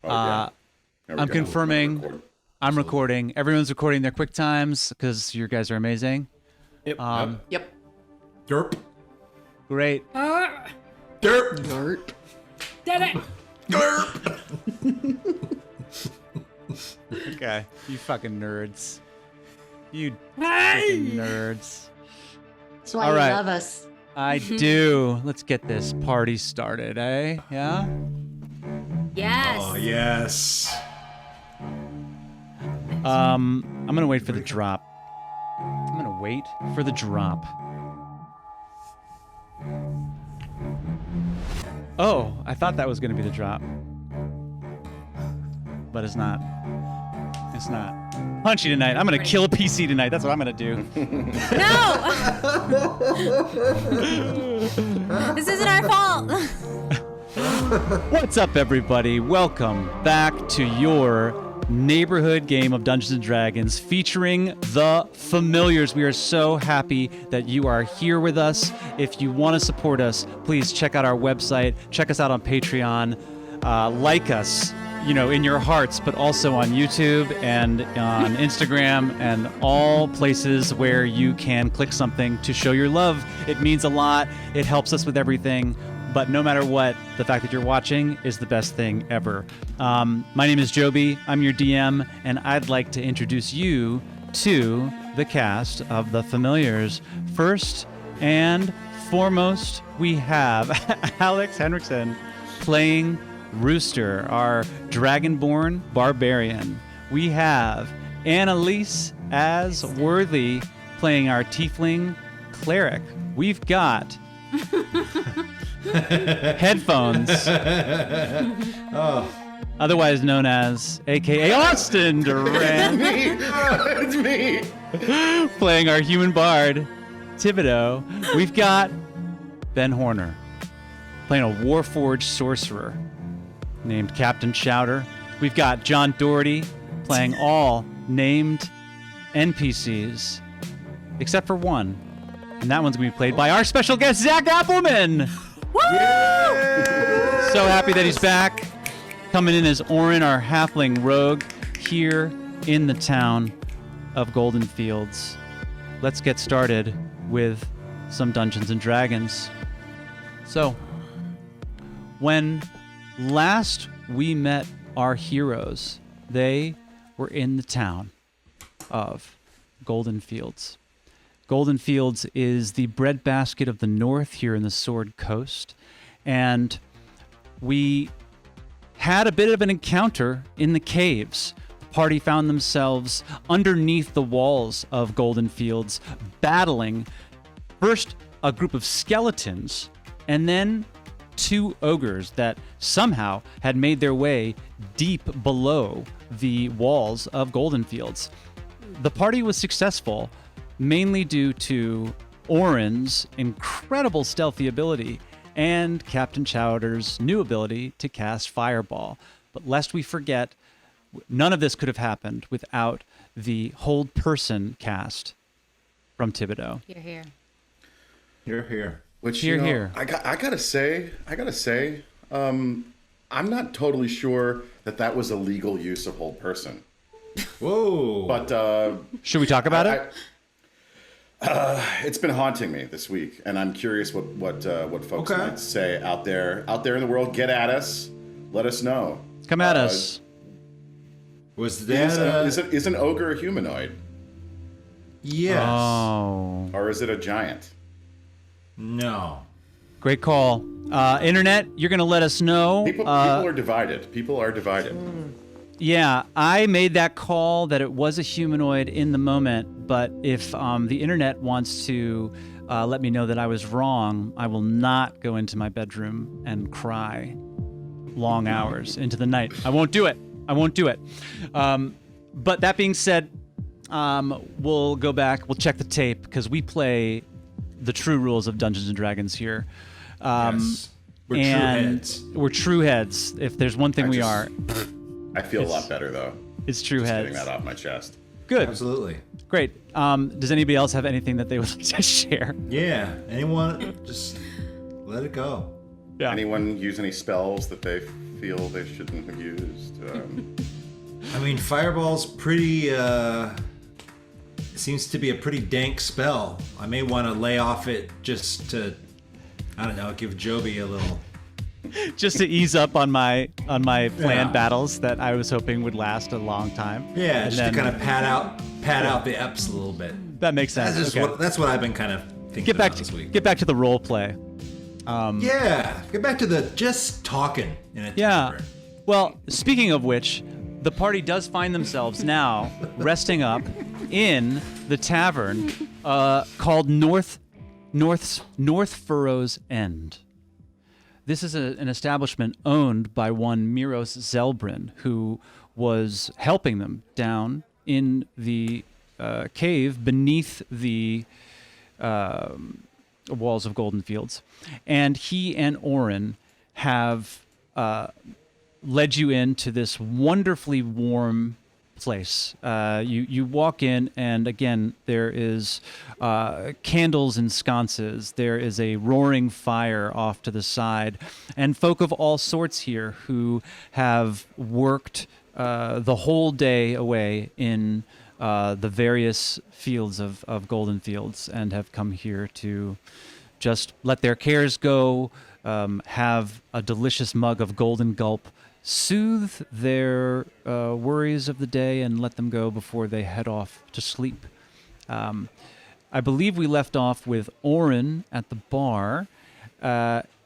I'm confirming. I'm recording. Everyone's recording their quick times because you guys are amazing. Yep. Yep. Derp. Great. Derp. Derp. Did it! Derp. Okay. You fucking nerds. You fucking nerds. That's why All right. you love us. I do. Let's get this party started, eh? Yeah? Yes. Oh, yes. I'm gonna wait for the drop. I'm gonna wait for the drop. Oh, I thought that was gonna be the drop. But it's not. It's not. Punchy tonight. I'm gonna kill a PC tonight. That's what I'm gonna do. No! This isn't our fault. What's up, everybody? Welcome back to your neighborhood game of Dungeons and Dragons featuring the familiars. We are so happy that you are here with us. If you want to support us, please check out our website. Check us out on Patreon. Like us, in your hearts, but also on YouTube and on Instagram and all places where you can click something to show your love. It means a lot. It helps us with everything. But no matter what, the fact that you're watching is the best thing ever. My name is Joby. I'm your DM, and I'd like to introduce you to the cast of The Familiars. First and foremost, we have Alex Henriksen playing Rooster, our dragonborn barbarian. We have Annalise as Worthy playing our tiefling cleric. We've got headphones, otherwise known as AKA Austin Durant. It's me. Playing our human bard, Thibodeaux. We've got Ben Horner playing a Warforged sorcerer named Captain Chowder. We've got John Doherty playing all named NPCs except for one, and that one's gonna be played by our special guest Zach Appelman. So happy that he's back, coming in as Oren, our halfling rogue, here in the town of Golden Fields. Let's get started with some Dungeons and Dragons. So, when last we met our heroes, they were in the town of Golden Fields. Golden Fields is the breadbasket of the north here in the Sword Coast, and we had a bit of an encounter in the caves. The party found themselves underneath the walls of Golden Fields, battling first a group of skeletons, and then two ogres that somehow had made their way deep below the walls of Golden Fields. The party was successful, mainly due to Oren's incredible stealthy ability and Captain Chowder's new ability to cast Fireball. But lest we forget, none of this could have happened without the Hold Person cast from Thibodeaux. You're here. You're here. Which Here. I gotta say, I'm not totally sure that was a legal use of Hold Person. Whoa. But Should we talk about it? it's been haunting me this week, and I'm curious what folks might say out there in the world. Get at us. Let us know. Come at us. Was that is an ogre a humanoid? Yes. Oh. Or is it a giant? No. Great call. Internet, you're going to let us know. People are divided. Yeah, I made that call that it was a humanoid in the moment, but if the internet wants to let me know that I was wrong, I will not go into my bedroom and cry long hours into the night. I won't do it. But that being said, we'll go back, we'll check the tape, because we play the true rules of Dungeons and Dragons here. Yes. We're true heads. We're true heads. If there's one thing we are. I feel a lot better though. It's true Just heads. getting that off my chest. Good. Absolutely. Great. Does anybody else have anything that they would like to share? Yeah. Anyone, just let it go. Yeah. Anyone use any spells that they feel they shouldn't have used. I mean, Fireball's pretty, seems to be a pretty dank spell. I may want to lay off it just to, I don't know, give Joby a little... Just to ease up on my planned battles that I was hoping would last a long time. Yeah, And just then- to kind of pad out the eps a little bit. That makes sense. That's what I've been kind of thinking Get back about this week. get back to the role play. Yeah, get back to the just talking in a Yeah. tavern. Well, speaking of which, the party does find themselves now resting up in the tavern called North Furrow's End. This is an establishment owned by one Miros Zelbrin, who was helping them down in the cave beneath the walls of Golden Fields. And he and Oren have led you into this wonderfully warm place. You walk in, and again, there is candles and sconces. There is a roaring fire off to the side, and folk of all sorts here who have worked the whole day away in the various fields of Golden Fields and have come here to just let their cares go, have a delicious mug of Golden Gulp, soothe their worries of the day, and let them go before they head off to sleep. I believe we left off with Oren at the bar,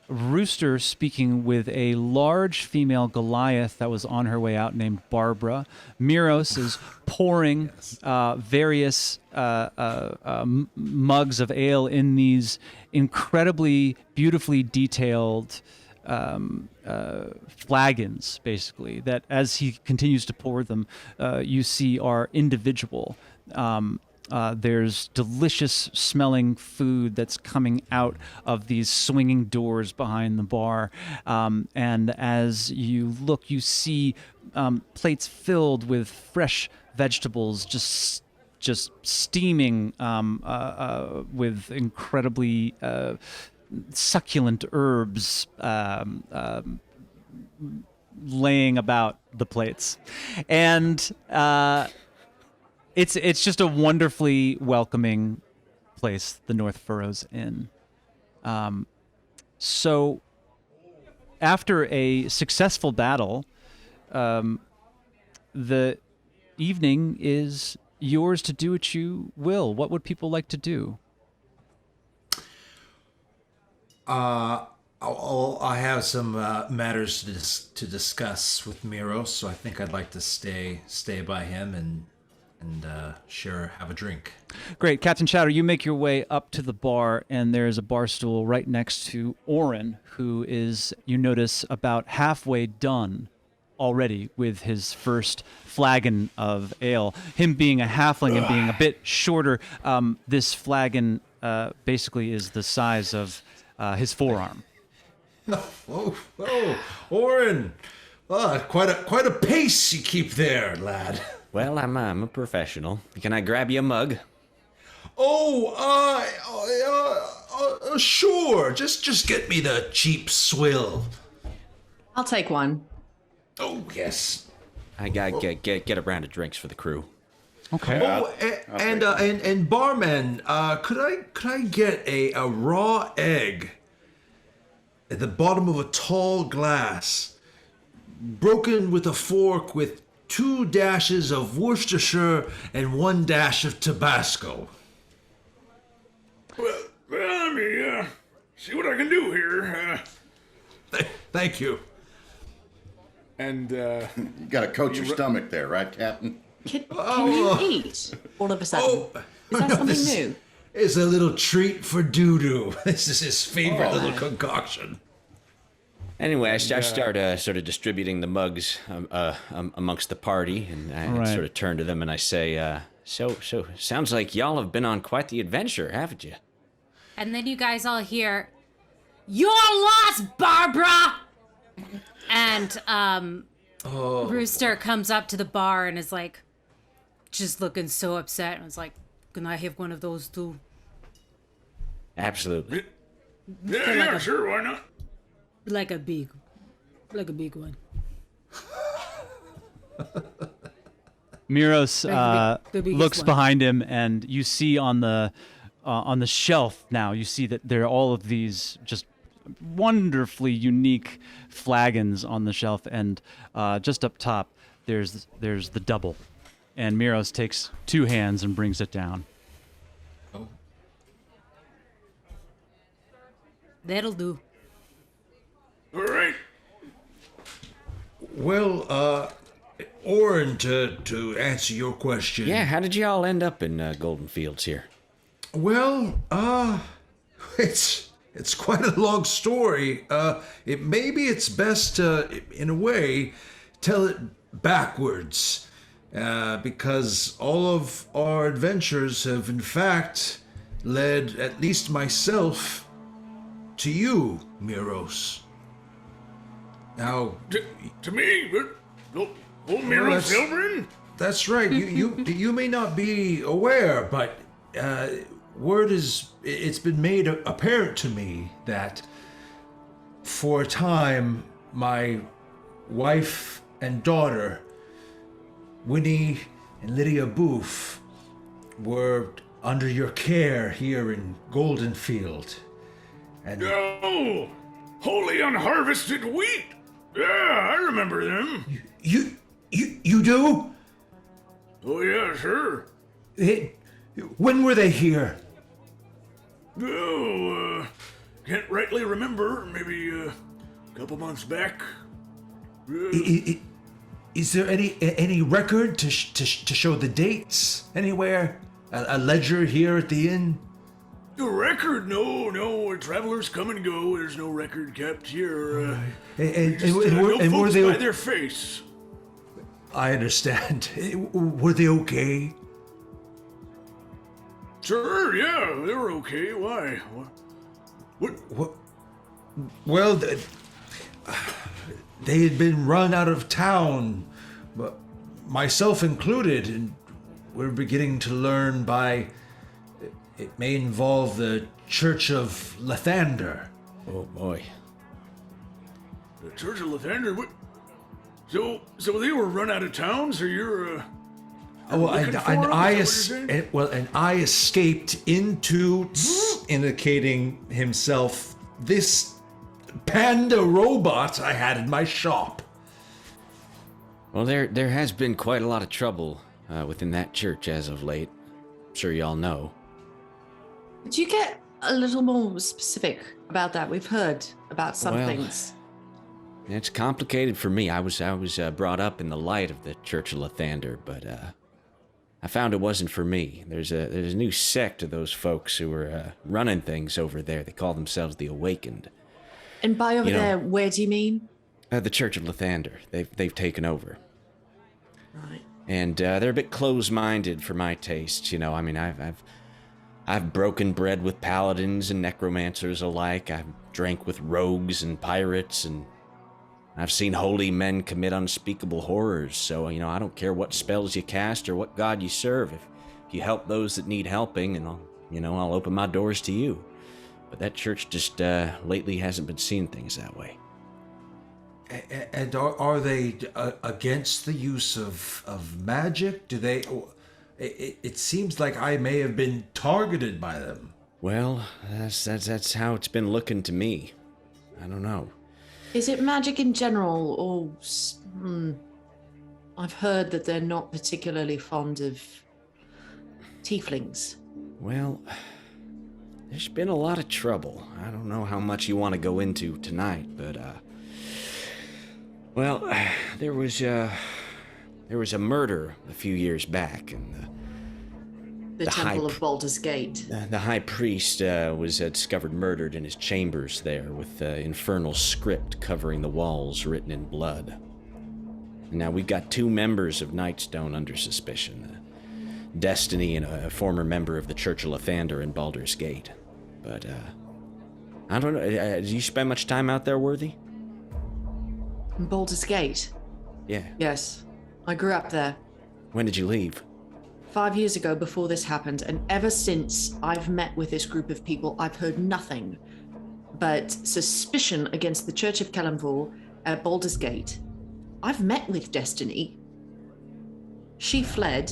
Rooster speaking with a large female Goliath that was on her way out named Barbara. Miros is pouring various mugs of ale in these incredibly beautifully detailed flagons, basically, that as he continues to pour them, you see are individual. There's delicious smelling food that's coming out of these swinging doors behind the bar. And as you look, you see plates filled with fresh vegetables, just steaming with incredibly succulent herbs laying about the plates. And it's just a wonderfully welcoming place, the North Furrows Inn. So after a successful battle, the evening is yours to do what you will. What would people like to do? I have some matters to discuss with Miros, so I think I'd like to stay by him and have a drink. Great. Captain Chowder, you make your way up to the bar, and there's a bar stool right next to Oren, who is, you notice, about halfway done already with his first flagon of ale. Him being a halfling and being a bit shorter, this flagon basically is the size of his forearm. Oh, Oren! Quite a pace you keep there, lad. Well, I'm a professional. Can I grab you a mug? Sure. Just get me the cheap swill. I'll take one. Oh, yes. I gotta get a round of drinks for the crew. Okay. And barman, could I get a raw egg at the bottom of a tall glass, broken with a fork with 2 dashes of Worcestershire and 1 dash of Tabasco? Well, let me see what I can do here. Thank you. And You got to coat your stomach there, right, Captain? Can you eat all of a sudden? Is that something new? It's a little treat for Doodoo. This is his favorite little concoction. Anyway, I start sort of distributing the mugs amongst the party, and I Right. sort of turn to them and I say, so sounds like y'all have been on quite the adventure, haven't you? And then you guys all hear, "You're lost, Barbara!" And Rooster comes up to the bar and is like, just looking so upset, and was like, "Can I have one of those too?" Absolutely. yeah, sure, why not? Like a big Like a big one. Miros the biggest looks one. behind him, and you see on the shelf now. You see that there are all of these just wonderfully unique flagons on the shelf, and just up top there's the double, and Miros takes 2 hands and brings it down. That'll do. All right. Well, Oren, to answer your question. Yeah, how did you all end up in Golden Fields here? Well, it's quite a long story. Maybe it's best to, in a way, tell it backwards, because all of our adventures have, in fact, led at least myself to you, Miros. Now, To me? Old Miros that's- Silverin? that's right. You may not be aware, but it's been made apparent to me that for a time my wife and daughter, Winnie and Lydia Booth, were under your care here in Goldenfield. And Oh, holy unharvested wheat. Yeah, I remember them. you do? Oh, yeah, sure. When were they here? Oh, can't rightly remember. Maybe a couple months back. Is there any record to show the dates anywhere? A ledger here at the inn? A record? No. Travelers come and go. There's no record kept here. And No were folks they? by their face. I understand. Were they okay? Sure, yeah, they were okay. Why? What? Well, they had been run out of town, but myself included, and we're beginning to learn by. It may involve the Church of Lathander. Oh boy. The Church of Lathander? What? So they were run out of town. So you're looking for them? Is that what you're saying? And I escaped into, indicating himself, this panda robot I had in my shop. Well, there has been quite a lot of trouble within that church as of late. I'm sure y'all know. Could you get a little more specific about that? We've heard about some Well, things. It's complicated for me. I was brought up in the light of the Church of Lathander, but I found it wasn't for me. There's a new sect of those folks who are running things over there. They call themselves the Awakened. And by over you know- there, where do you mean? The Church of Lathander. They've taken over. Right. And they're a bit close-minded for my tastes. You know, I mean, I've broken bread with paladins and necromancers alike. I've drank with rogues and pirates, and I've seen holy men commit unspeakable horrors. So, you know, I don't care what spells you cast or what god you serve. If you help those that need helping, and I'll open my doors to you. But that church just lately hasn't been seeing things that way. And are they against the use of magic? Do they? It seems like I may have been targeted by them. Well, that's how it's been looking to me. I don't know. Is it magic in general, or I've heard that they're not particularly fond of tieflings. Well, there's been a lot of trouble. I don't know how much you want to go into tonight, but well, there was a murder a few years back, and The Temple of Baldur's Gate. the high priest was discovered murdered in his chambers there, with infernal script covering the walls written in blood. And now we've got 2 members of Nightstone under suspicion. Destiny and a former member of the Church of Lathander in Baldur's Gate. But, I don't know, did you spend much time out there, Worthy? Baldur's Gate? Yeah. Yes. I grew up there. When did you leave? 5 years ago, before this happened, and ever since I've met with this group of people, I've heard nothing but suspicion against the Church of Kelemvor at Baldur's Gate. I've met with Destiny. She fled,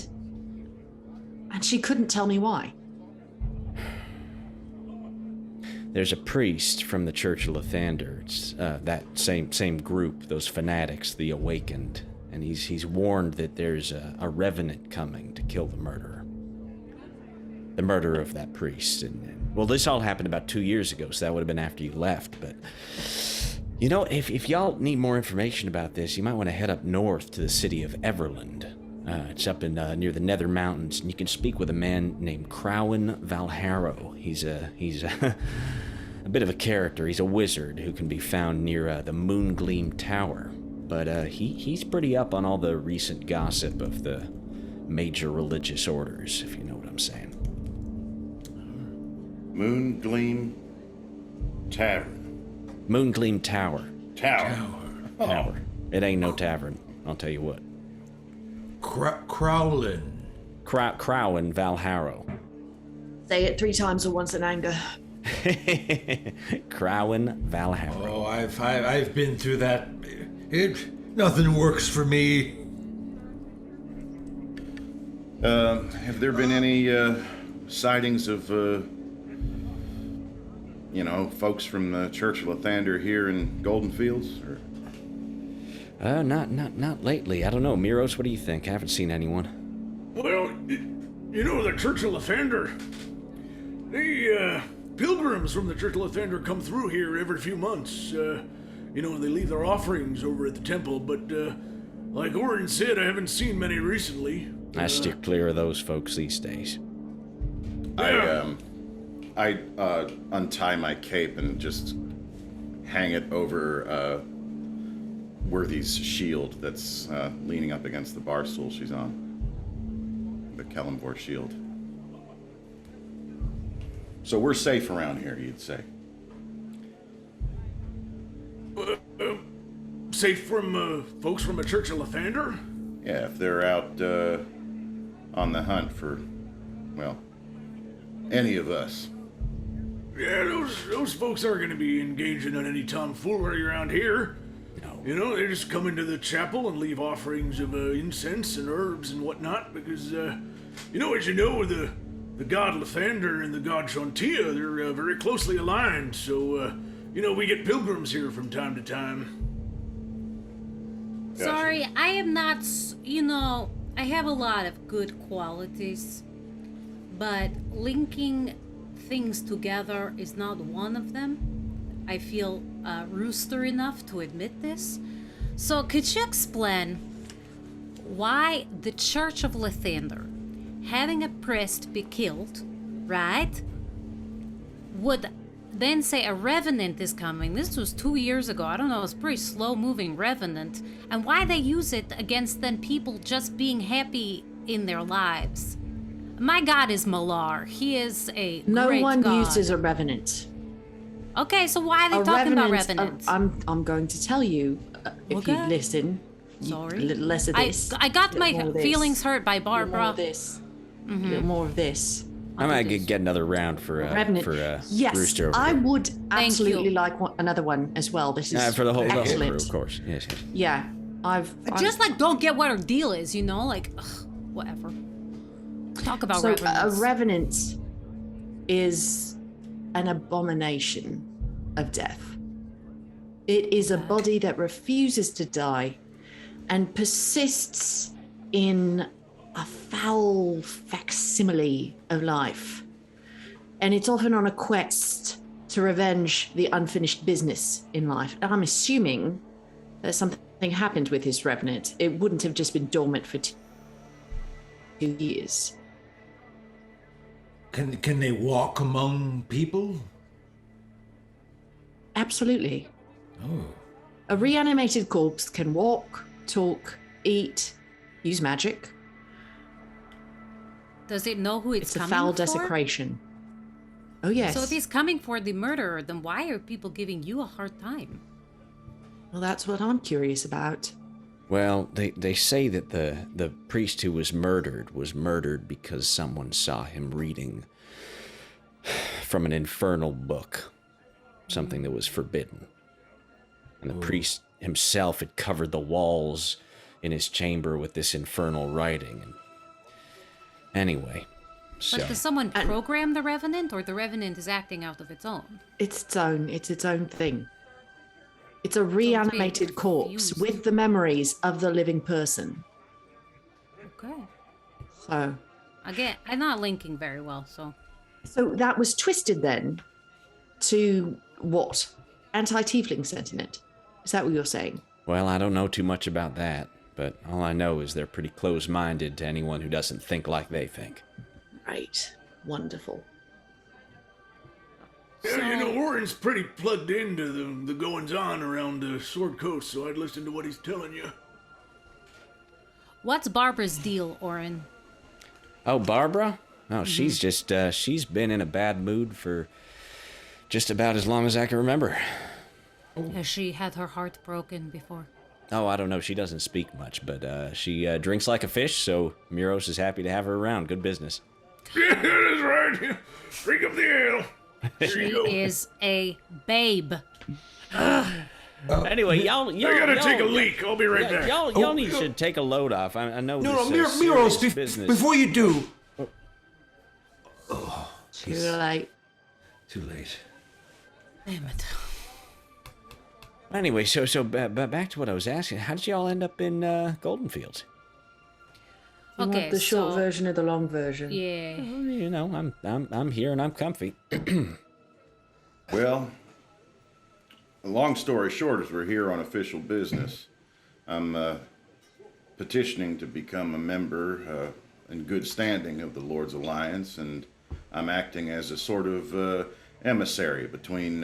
and she couldn't tell me why. There's a priest from the Church of Lathander. It's that same group, those fanatics, the Awakened, and he's warned that there's a revenant coming to kill the murderer. The murder of that priest. And well, this all happened about 2 years ago, so that would have been after you left. But you know, if y'all need more information about this, you might want to head up north to the city of Everland. It's up in near the Nether Mountains, and you can speak with a man named Crowan Valharrow. He's a a bit of a character. He's a wizard who can be found near the Moongleam Tower. But he's pretty up on all the recent gossip of the major religious orders, if you know what I'm saying. Moongleam Tavern. Moongleam Tower. Tower. Tower. It ain't no tavern, I'll tell you what. Crowlin. Crowan Valharrow. Say it 3 times at once in anger. Crowan Valharrow. Oh, I've been through that. Nothing works for me. Have there been any sightings of folks from the Church of Lathander here in Golden Fields? Or? Not lately. I don't know. Miros, what do you think? I haven't seen anyone. Well, the Church of Lathander, pilgrims from the Church of Lathander come through here every few months. They leave their offerings over at the temple, but like Oren said, I haven't seen many recently. I steer clear of those folks these days. I untie my cape and just hang it over Worthy's shield that's leaning up against the bar stool she's on. The Kellenvor shield. So we're safe around here, you'd say? Safe from folks from the Church of Lathander? Yeah, if they're out on the hunt for, well, any of us. Yeah, those folks aren't going to be engaging in any tomfoolery around here. No. They just come into the chapel and leave offerings of incense and herbs and whatnot because, as the god Lathander and the god Shontia, they're very closely aligned. So, we get pilgrims here from time to time. Gotcha. Sorry, I am not, I have a lot of good qualities, but linking things together is not one of them. I feel Rooster enough to admit this. So could you explain why the Church of Lathander, having a priest be killed, right, would then say a revenant is coming? This was 2 years ago. I don't know, it's pretty slow-moving revenant. And why they use it against then people just being happy in their lives. My god is Malar. He is a No great one god. uses a revenant. Okay, so why are they talking about revenants? I'm going to tell you, if you Okay. listen. Sorry. A little less of this. I got little my more of this, feelings hurt by little more Barbara. of this. A little more of this. I might get another round for Revenant. Rooster Yes, over I here. would you. absolutely like another one as well. This is For the whole excellent. crew, of course. Yes. Yeah, I've Just don't get what our deal is, whatever. Talk about so revenants. a revenant is an abomination of death. It is a body that refuses to die and persists in a foul facsimile of life. And it's often on a quest to revenge the unfinished business in life. And I'm assuming that something happened with his revenant. It wouldn't have just been dormant for 2 years. Can they walk among people? Absolutely. Oh. A reanimated corpse can walk, talk, eat, use magic. Does it know who it's It's a coming foul for? desecration. Oh, yes. So if he's coming for the murderer, then why are people giving you a hard time? Well, that's what I'm curious about. Well, they say that the priest who was murdered because someone saw him reading from an infernal book, something that was forbidden. And the priest himself had covered the walls in his chamber with this infernal writing. And anyway, so... But does someone program the Revenant, or the Revenant is acting out of its own? It's its own thing. It's a reanimated corpse with the memories of the living person. Okay. So... Again, I'm not linking very well, so... So that was twisted then to what? Anti-tiefling sentiment? Is that what you're saying? Well, I don't know too much about that, but all I know is they're pretty close-minded to anyone who doesn't think like they think. Right. Wonderful. Yeah, you know, Oren's pretty plugged into the goings-on around Sword Coast, so I'd listen to what he's telling you. What's Barbara's deal, Oren? Oh, Barbara? Oh, she's just, she's been in a bad mood for just about as long as I can remember. Has she had her heart broken before? Oh, I don't know. She doesn't speak much, but she drinks like a fish, so Miros is happy to have her around. Good business. Yeah, that's right. Drink up the ale. She is a babe. Anyway, y'all I gotta take a leak. I'll be right back. Y'all need to take a load off. I know No, this Miros, serious business. before you do. Too late. Too late. Damn it. Anyway, so back to what I was asking. How did y'all end up in Golden Fields? You Okay, want the short so- version or the long version? Yeah. Well, you know, I'm here and I'm comfy. Well, long story short is we're here on official business. I'm petitioning to become a member in good standing of the Lord's Alliance, and I'm acting as a sort of emissary between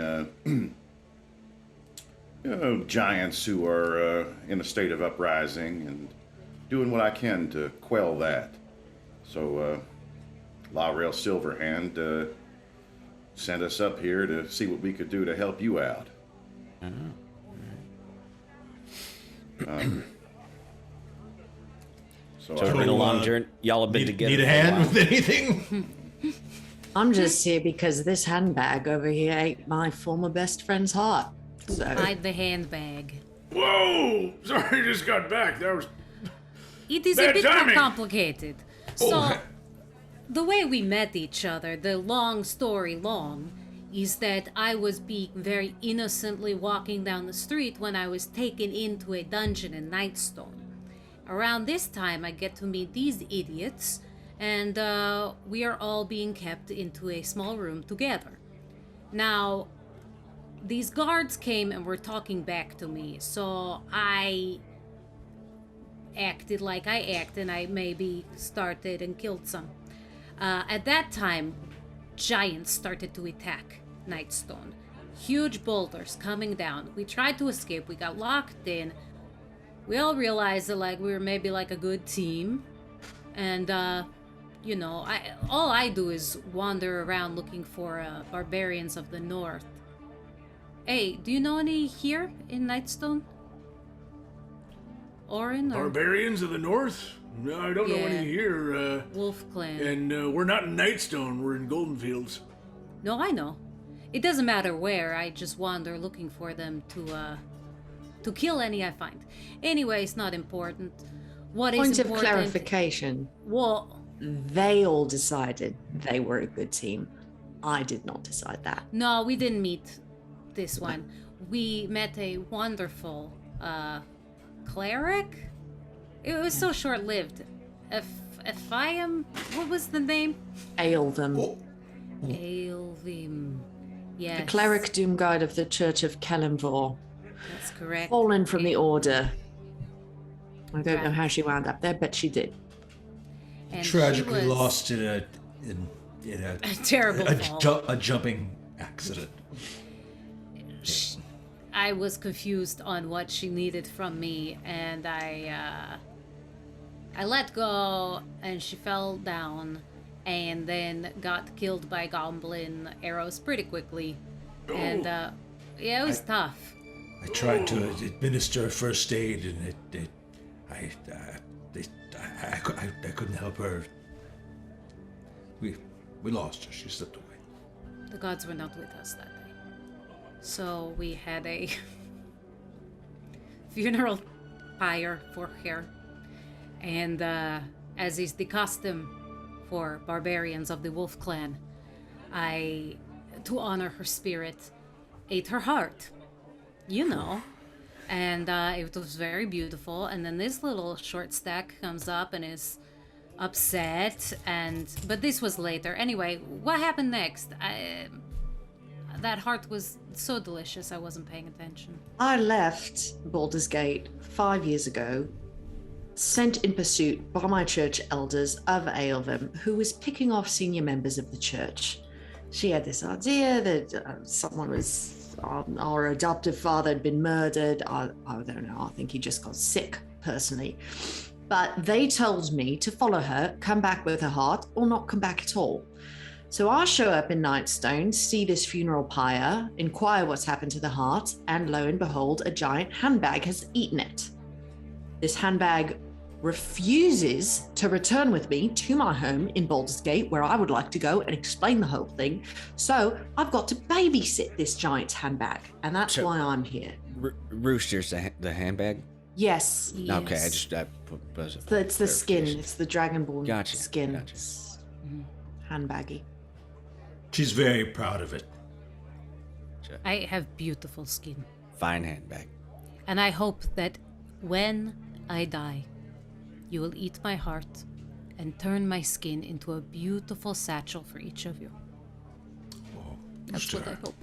giants who are in a state of uprising and doing what I can to quell that. So Laurel Silverhand sent us up here to see what we could do to help you out. So So it's been a long journey. Y'all have been together. Need a for hand while. with anything? I'm just here because this handbag over here ate my former best friend's heart. So Hide the handbag. Whoa! Sorry, I just got back. That was... It is Bad a bit more timing. complicated. So, Oh. the way we met each other, the long story long, is that I was being very innocently walking down the street when I was taken into a dungeon in Nightstone. Around this time, I get to meet these idiots, and we are all being kept into a small room together. Now, these guards came and were talking back to me, so I acted like I act, and I maybe started and killed some. At that time, giants started to attack Nightstone. Huge boulders coming down. We tried to escape. We got locked in. We all realized that we were maybe a good team, and all I do is wander around looking for barbarians of the north. Hey, do you know any here in Nightstone? Oren or Barbarians of the North? No, I don't know Yeah. any here. Wolf Clan? And we're not in Nightstone. We're in Golden Fields. No, I know. It doesn't matter where. I just wander looking for them to kill any I find. Anyway, it's not important. What is point of important? clarification. Well, They all decided they were a good team. I did not decide that. no, we didn't meet this one. We met a wonderful cleric. It was so short-lived. If I am, what was the name? Aelvim, Oh, Aelvim. Yes. the cleric doom guide of the Church of Kellenvor, That's correct. fallen from the order. I don't know Right. how she wound up there, but she did. And she tragically was lost in a terrible fall. a jumping accident. I was confused on what she needed from me, and I let go, and she fell down, and then got killed by goblin arrows pretty quickly. And yeah, it was tough. I tried to administer first aid, and I couldn't help her. We lost her. She slipped away. The gods were not with us that day, so we had a funeral pyre for her. And as is the custom for barbarians of the Wolf Clan, I, to honor her spirit, ate her heart. You know. And it was very beautiful. And then this little short stack comes up and is upset. But this was later. Anyway, what happened next? That heart was so delicious, I wasn't paying attention. I left Baldur's Gate 5 years ago, sent in pursuit by my church elders of Aelvim, who was picking off senior members of the church. She had this idea that someone was, our adoptive father had been murdered. I don't know, I think he just got sick, personally. But they told me to follow her, come back with her heart, or not come back at all. So I show up in Nightstone, see this funeral pyre, inquire what's happened to the heart, and lo and behold, a giant handbag has eaten it. This handbag refuses to return with me to my home in Baldur's Gate, where I would like to go and explain the whole thing. So I've got to babysit this giant handbag, and that's why I'm here. Rooster's the handbag? Yes. Okay, Yes. It's the skin. It's the Dragonborn skin. Gotcha. It's handbaggy. She's very proud of it. I have beautiful skin. Fine handbag. And I hope that when I die, you will eat my heart and turn my skin into a beautiful satchel for each of you. Oh, That's what I hope.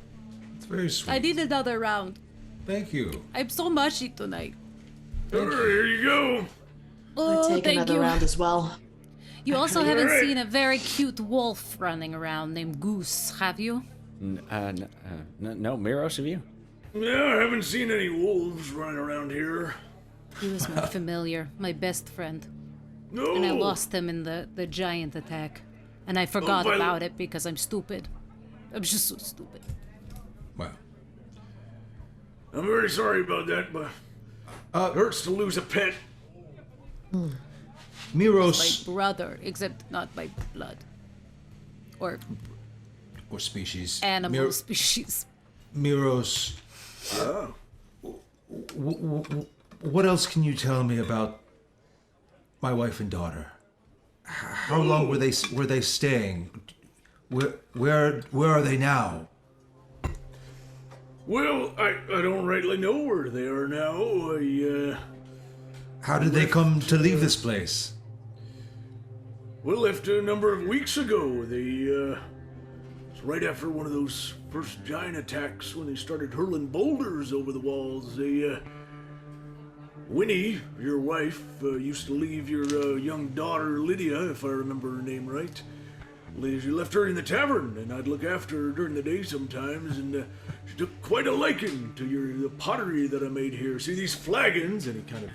It's very sweet. I need another round. Thank you. I'm so mushy tonight. Here you go. Oh, I take thank another you. round as well. You also haven't Alright. seen a very cute wolf running around named Goose, have you? No, Miros, have you? Yeah, I haven't seen any wolves running around here. He was my familiar, my best friend. No. And I lost him in the giant attack. And I forgot by the- about it because I'm stupid. I'm just so stupid. Wow. I'm very sorry about that, but it hurts to lose a pet. Miros My brother, except not by blood. Or or species. animal species. Miros. Oh. What else can you tell me about my wife and daughter? How long were they staying? Where are they now? Well, I don't rightly know where they are now. How did they come to leave this place? We left a number of weeks ago. It's right after one of those first giant attacks when they started hurling boulders over the walls. Winnie, your wife, used to leave your young daughter Lydia, if I remember her name right. She left her in the tavern, and I'd look after her during the day sometimes, and she took quite a liking to the pottery that I made here. See these flagons? And he kind of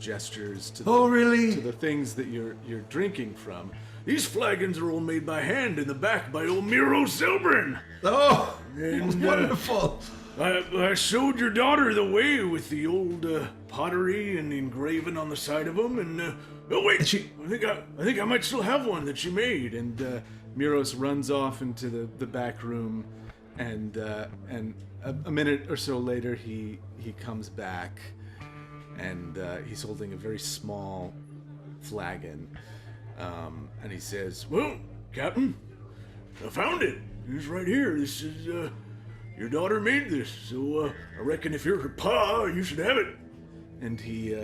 gestures to Oh, really? to the things that you're drinking from. These flagons are all made by hand in the back by old Miros Silbrin. Oh, And, wonderful. I showed your daughter the way with the old pottery and engraving on the side of them, and oh wait, I think I might still have one that she made. And Miros runs off into the back room, and a minute or so later he comes back, and he's holding a very small flagon, and he says, Well, Captain, I found it. It's right here. This is your daughter made this, so I reckon if you're her pa, you should have it. and he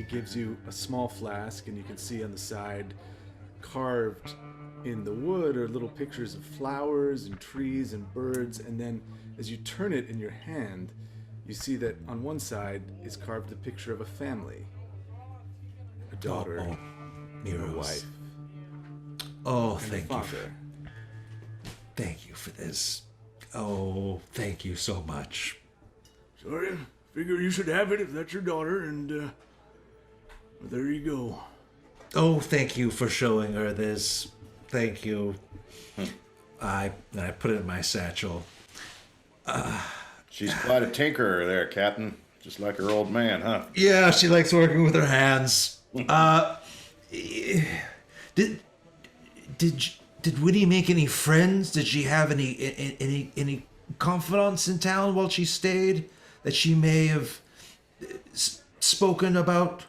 gives you a small flask, and you can see on the side, carved in the wood, are little pictures of flowers and trees and birds. And then as you turn it in your hand, you see that on one side is carved a picture of a family, a daughter, and a Miros. wife, Oh, and a thank you. father. Thank you for this. Oh, thank you so much. Sorry, figure you should have it if that's your daughter, and well, there you go. Oh, thank you for showing her this. Thank you. I put it in my satchel. She's quite a tinkerer there, Captain. Just like her old man, huh? Yeah, she likes working with her hands. Did Winnie make any friends? Did she have any confidants in town while she stayed that she may have spoken about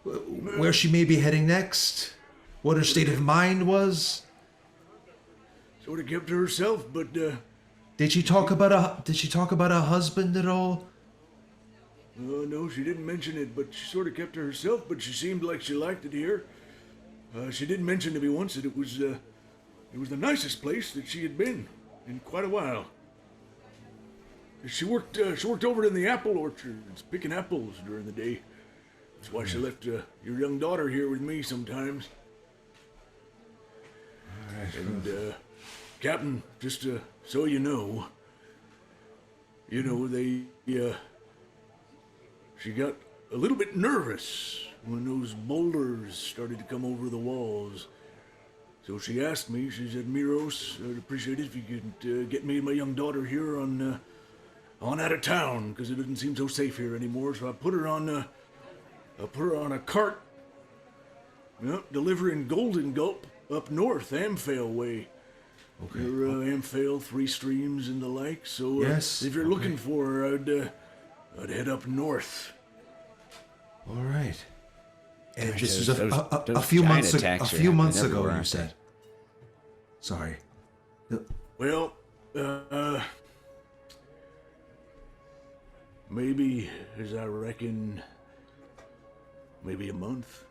where she may be heading next? What her state of mind was? Sort of kept to herself, but Did she talk about a husband at all? no, she didn't mention it. But she sort of kept to herself. But she seemed like she liked it here. She did mention to me once that it was the nicest place that she had been in quite a while. She worked over in the apple orchards, picking apples during the day. That's why she left your young daughter here with me sometimes. All right. And Captain, just so you know, she got a little bit nervous when those boulders started to come over the walls. So she asked me, she said, Miros, I'd appreciate it if you could get me and my young daughter here on out of town, because it doesn't seem so safe here anymore. So I put her on a cart, delivering Golden Gulp up north, Amphale way. Okay. Amphale, Three Streams, and the like. So yes. If you're looking for her, I'd head up north. All right. And this was those a few months ago. attacks A few are months happening ago, everywhere, you aren't said. Sorry. Well, maybe, as I reckon, maybe a month.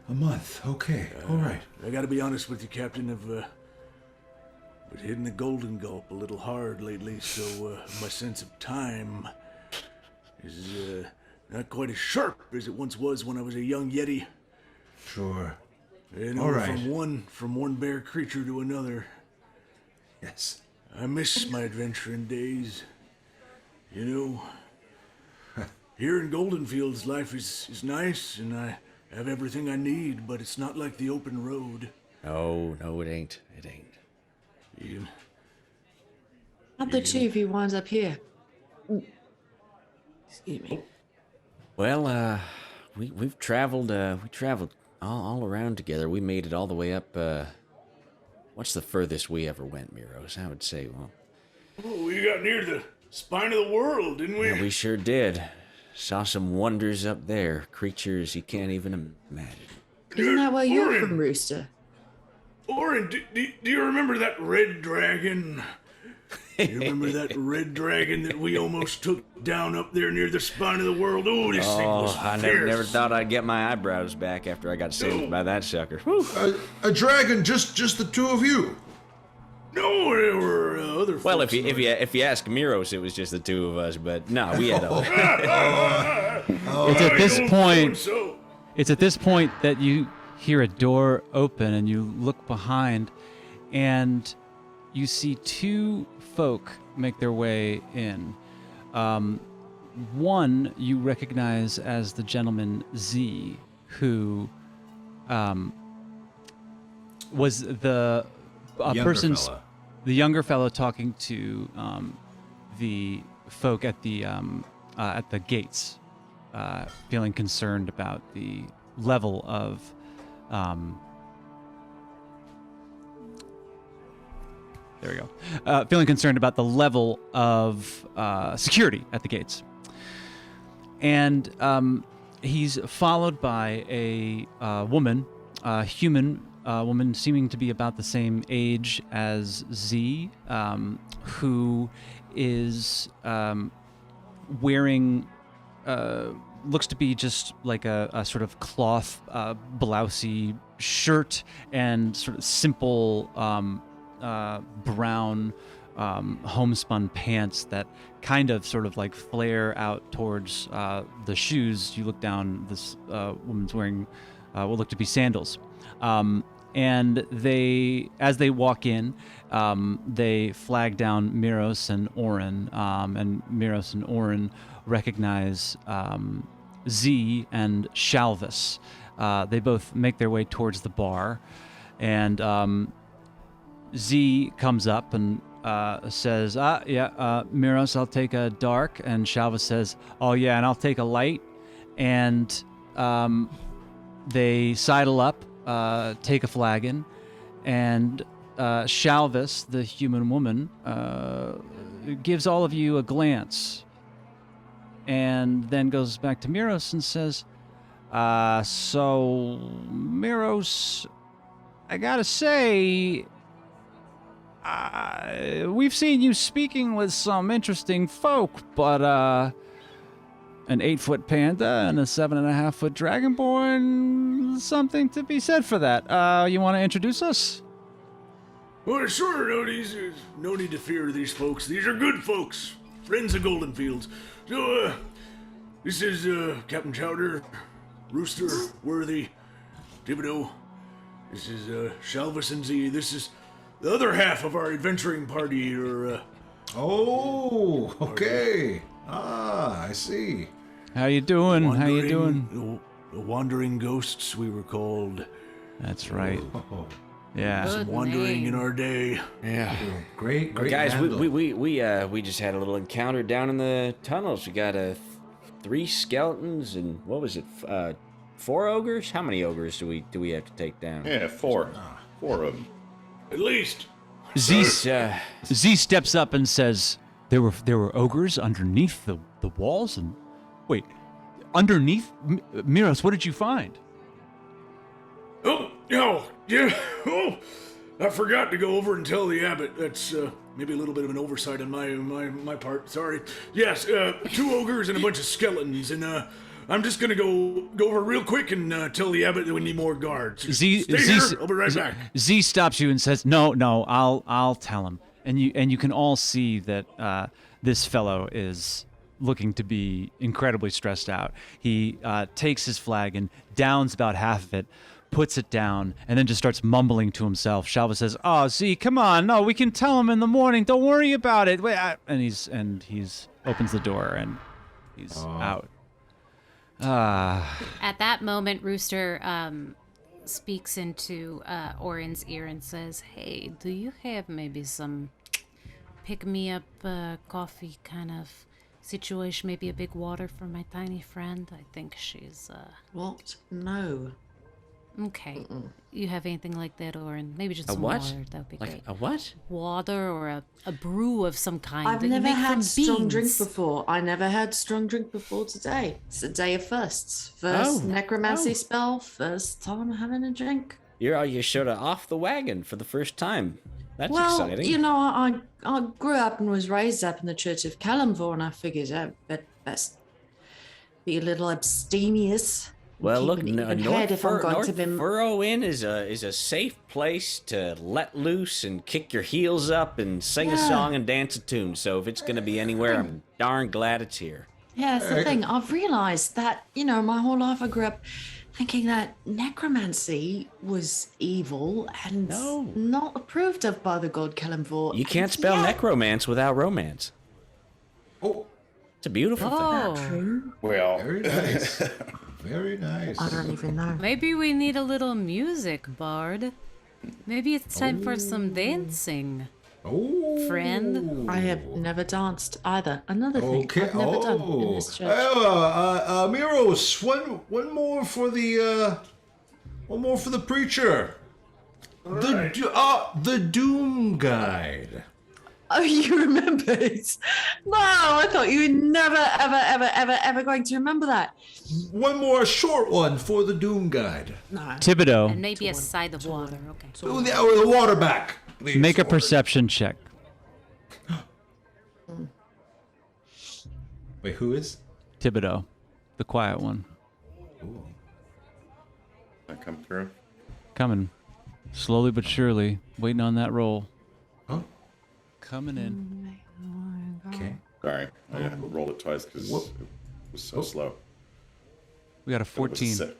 A month. Okay. All right. I gotta be honest with you, Captain. I've been hitting the Golden Gulp a little hard lately, so my sense of time is not quite as sharp as it once was when I was a young Yeti. Sure. All right. From one bear creature to another. Yes. I miss my adventuring days. Here in Golden Fields, life is nice, and I have everything I need, but it's not like the open road. No, it ain't. It ain't. How'd the two of you wind up here? Excuse me. Well, we've traveled. We traveled all around together. We made it all the way up. What's the furthest we ever went, Miros? I would say, well. Oh, we got near the spine of the world, didn't we? Yeah, we sure did. Saw some wonders up there. Creatures you can't even imagine. Isn't that where you're Oren. from, Rooster? Oren, do you remember that red dragon? You remember that red dragon that we almost took down up there near the spine of the world? Oh, this thing was I fierce. never thought I'd get my eyebrows back after I got saved by that sucker. Whew. A dragon, just the two of you. No, there were other folks. Well, if you ask Miros, it was just the two of us. But no, we had others. It's at this point. So. It's at this point that you hear a door open and you look behind, and you see two folk make their way in. One you recognize as the gentleman Z, who was the younger fellow talking to the folk at the gates, feeling concerned about the level of there we go. Feeling concerned about the level of security at the gates. And he's followed by a woman, a human woman seeming to be about the same age as Z, who is wearing, looks to be just like a sort of cloth blousey shirt and sort of simple brown homespun pants that kind of sort of like flare out towards the shoes. You look down, this woman's wearing what look to be sandals. And as they walk in, they flag down Miros and Oren, and Miros and Oren recognize Z and Shalvis. They both make their way towards the bar, and Z comes up and says, Miros, I'll take a dark. And Shalvis says, oh yeah, and I'll take a light. And they sidle up, take a flagon, and Shalvis, the human woman, gives all of you a glance. and then goes back to Miros and says, so, Miros, I gotta say, we've seen you speaking with some interesting folk, but, an 8-foot panda and a 7.5-foot dragonborn, something to be said for that. You want to introduce us? Well, sure, no need to fear these folks. These are good folks, friends of Golden Fields. So, this is, Captain Chowder, Rooster, Worthy, Thibodeaux. This is, Shalvis and Z. This is the other half of our adventuring party, or, Oh, okay. Ah, I see. How you doing? How you doing? The Wandering Ghosts, we were called. That's right. Oh, Yeah. Good Wandering name. in our day. Yeah. great Guys, handle. we just had a little encounter down in the tunnels. We got 3 skeletons and what was it? 4 ogres? How many ogres do we have to take down? Yeah, 4. 4 of them. At least. Z Uh, steps up and says, there were ogres underneath the walls, and wait, underneath? Miros, what did you find? Oh, yeah. Oh, I forgot to go over and tell the abbot. That's maybe a little bit of an oversight on my part. Sorry. Yes, 2 ogres and a bunch of skeletons, and I'm just gonna go over real quick and tell the abbot that we need more guards. Stay here. I'll be right back. Z stops you and says, "No, I'll tell him." And you can all see that this fellow is looking to be incredibly stressed out. He takes his flag and downs about half of it, puts it down, and then just starts mumbling to himself. Shalva says, "Oh, Z, come on, no, we can tell him in the morning. Don't worry about it." And he's opens the door and he's out. At that moment, Rooster speaks into Oren's ear and says, "Hey, do you have maybe some pick-me-up coffee kind of situation? Maybe a big water for my tiny friend? I think she's, What? No. Okay. You have anything like that, Oren? Maybe just A some what? water. That would be like great. a what? Water or a brew of some kind. I've that you never make from had strong drink beans. before. I never had strong drink before today. It's a day of firsts. First necromancy spell, first time having a drink. You showed off the wagon for the first time. That's Well, exciting. you know, I grew up and was raised up in the Church of Kalimvor, and I figured I'd best be a little abstemious. Well, keep look, an even head if I'm going to be. Furrow Inn is a safe place to let loose and kick your heels up and sing a song and dance a tune. So if it's going to be anywhere, I'm darn glad it's here. Yeah, that's the thing. I've realised that, you know, my whole life I grew up thinking that necromancy was evil and not approved of by the god Kalimvor. You can't spell necromance without romance. Oh, It's a beautiful thing. Oh, True. Well, very nice. Very nice. I don't even know. maybe we need a little music, Bard. Maybe it's time for some dancing, Oh, friend. I have never danced either. Another thing Okay. I've never done in this church. Miros, one more for the preacher. The Doom Guide. Oh, you remember it? No, I thought you were never, ever going to remember that. One more short one for the Doom Guide. No. Thibodeaux, And maybe a side of water. Okay. Oh, the water back. Please. make a perception check. Wait, who is? Thibodeaux, the quiet one, that come through. coming slowly but surely, waiting on that roll. Coming in. Okay. Sorry, I rolled it twice because it was so slow. We got a It was a 14. six.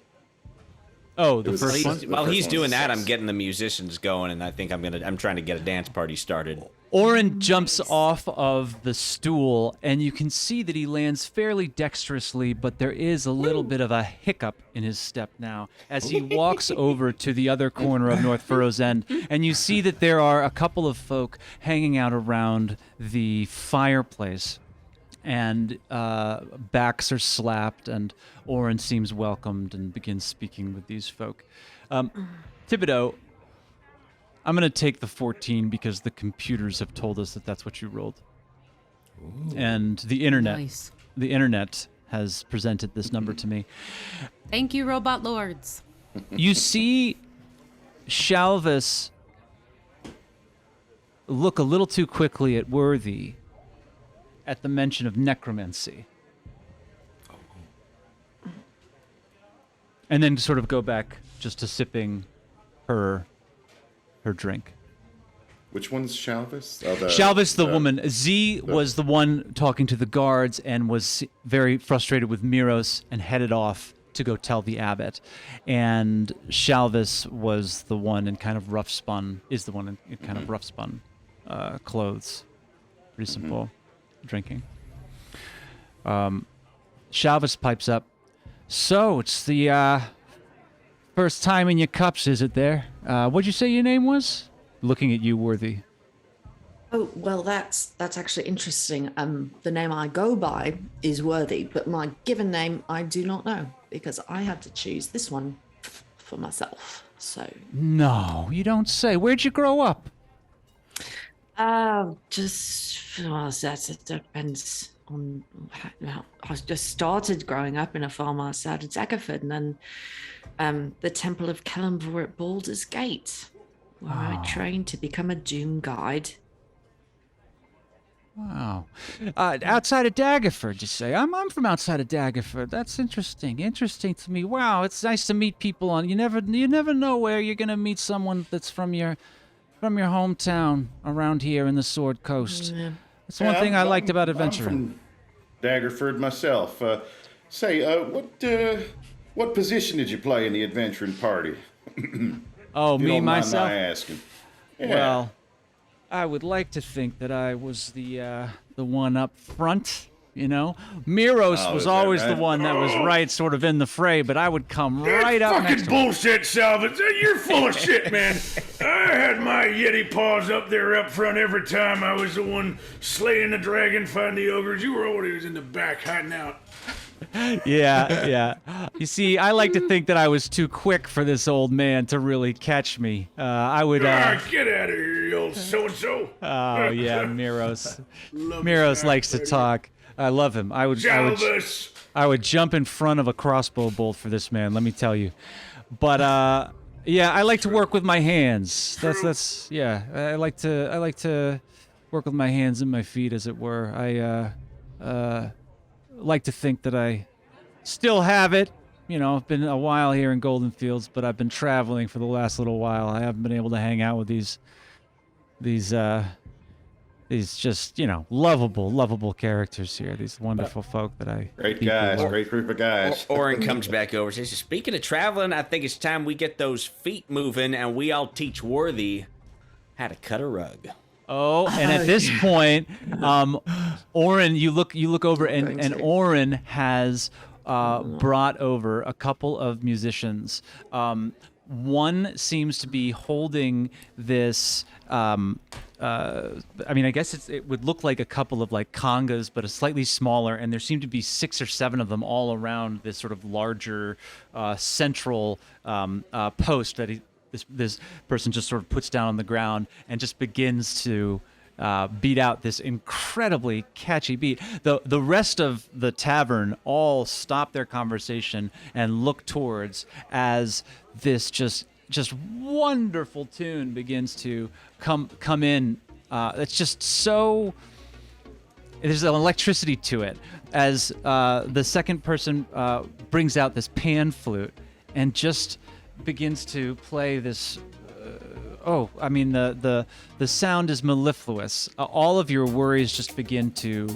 Oh, the was first a one. six. While The he's first one doing was that, 6. I'm getting the musicians going, and I think I'm trying to get a dance party started. Oren jumps off of the stool, and you can see that he lands fairly dexterously, but there is a little bit of a hiccup in his step now as he walks over to the other corner of North Furrow's End, and you see that there are a couple of folk hanging out around the fireplace, and backs are slapped, and Oren seems welcomed and begins speaking with these folk. Thibodeaux, I'm going to take the 14 because the computers have told us that that's what you rolled. And the internet Nice. the internet has presented this number to me. Thank you, robot lords. You see Shalvis look a little too quickly at Worthy at the mention of necromancy. And then sort of go back just to sipping her drink. Which one's Shalvis? Shalvis, the woman. Z was the one talking to the guards and was very frustrated with Miros and headed off to go tell the abbot. And Shalvis was the one in kind of rough spun clothes. Pretty simple drinking. Shalvis pipes up. So, it's the first time in your cups, is it there? What'd you say your name was? Looking at you, Worthy. Oh, well, that's actually interesting. The name I go by is Worthy, but my given name I do not know because I had to choose this one for myself. So. No, you don't say. Where'd you grow up? That depends on how I just started growing up in a farm outside of Daggerford, and then the Temple of Kellenvor at Baldur's Gate, where I trained to become a Doom Guide. Wow. Outside of Daggerford, you say? I'm from outside of Daggerford. That's interesting. Interesting to me. Wow, it's nice to meet people on. You never know where you're gonna meet someone that's from your hometown around here in the Sword Coast. Yeah. That's one thing I liked about I'm adventuring. from Daggerford myself. What position did you play in the adventuring party? Oh, You me don't mind myself? my asking. Yeah. Well, I would like to think that I was the one up front. You know, Miros Oh, was is that always the right? one that was right, sort of in the fray, but I would come right up next Fucking to him. bullshit, Salvin. You're full of shit, man. I had my Yeti paws up there up front every time I was the one slaying the dragon, fighting the ogres. You were always in the back hiding out. Yeah. You see, I like to think that I was too quick for this old man to really catch me. I would. Get out of here, you old so-and-so. Oh yeah, Miros. Love Miros this likes to guy, talk. I love him. I would Jalvis. I would jump in front of a crossbow bolt for this man. Let me tell you. But yeah, I like to work with my hands. That's yeah. I like to work with my hands and my feet, as it were. I like to think that I still have it. You know, I've been a while here in Golden Fields, but I've been traveling for the last little while. I haven't been able to hang out with these just, you know, lovable characters here. These wonderful folk that I Great guys, great group of guys. Oren comes back over and says, speaking of traveling, I think it's time we get those feet moving and we all teach Worthy how to cut a rug. Oh, and at this point, Oren, you look over, and Oren has brought over a couple of musicians. One seems to be holding this. I mean, I guess it would look like a couple of like congas, but a slightly smaller, and there seem to be 6 or 7 of them all around this sort of larger central post that this person just sort of puts down on the ground and just begins to beat out this incredibly catchy beat. The rest of the tavern all stop their conversation and look towards as this just wonderful tune begins to come in. It's just so. There's an electricity to it as the second person brings out this pan flute and just begins to play this. I mean, the sound is mellifluous. All of your worries just begin to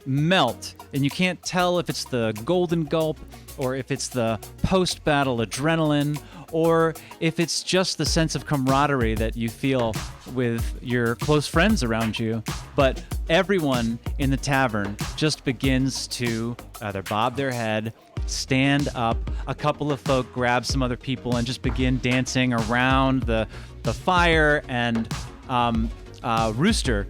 melt, and you can't tell if it's the golden gulp or if it's the post-battle adrenaline or if it's just the sense of camaraderie that you feel with your close friends around you. But everyone in the tavern just begins to either bob their head, stand up. A couple of folk grab some other people and just begin dancing around the fire. And Rooster,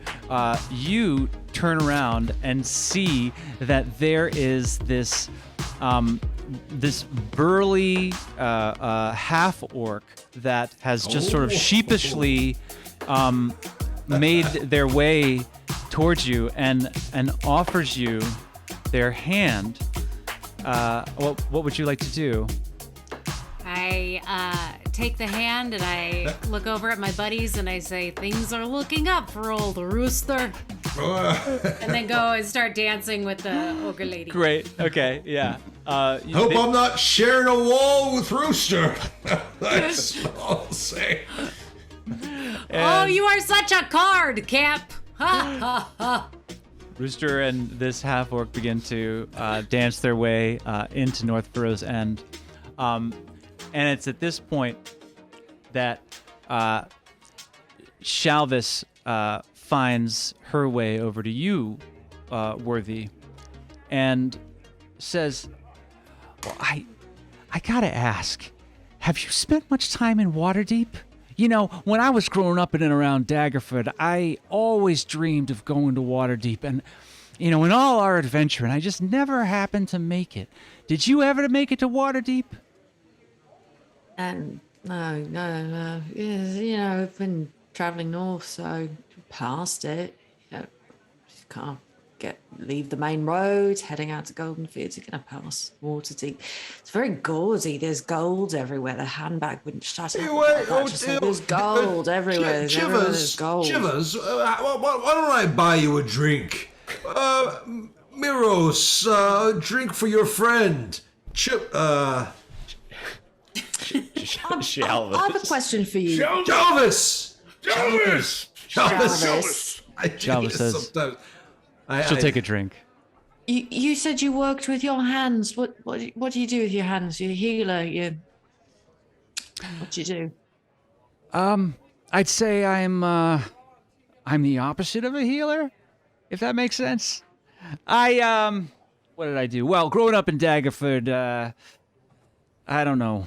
you turn around and see that there is this burly half-orc that has just sort of sheepishly made their way towards you and offers you their hand. What would you like to do? I take the hand and I look over at my buddies and I say, things are looking up for old Rooster. And then go and start dancing with the ogre lady. Great. Okay. Yeah. Hope I'm not sharing a wall with Rooster. That's all I'll say. Oh, you are such a card, Cap. Ha ha ha. Rooster and this half-orc begin to dance their way into North Burrow's End. And it's at this point that Shalvis finds her way over to you, Worthy, and says, well, I gotta ask, have you spent much time in Waterdeep? You know, when I was growing up in and around Daggerford, I always dreamed of going to Waterdeep, and, you know, in all our adventuring, I just never happened to make it. Did you ever make it to Waterdeep? No. You know, I've been traveling north, so past it. You know, just can't leave the main road, heading out to Golden Fields. You're gonna pass Waterdeep. It's very gauzy. There's gold everywhere. The handbag wouldn't shut up. There's gold everywhere. There's gold. Chivers, why don't I buy you a drink? Miros, drink for your friend. I have a question for you. Jalvis! Jalvis says, she'll take a drink. You said you worked with your hands. What do you do with your hands? You're a healer. What do you do? I'd say I'm the opposite of a healer, if that makes sense. What did I do? Well, growing up in Daggerford, I don't know,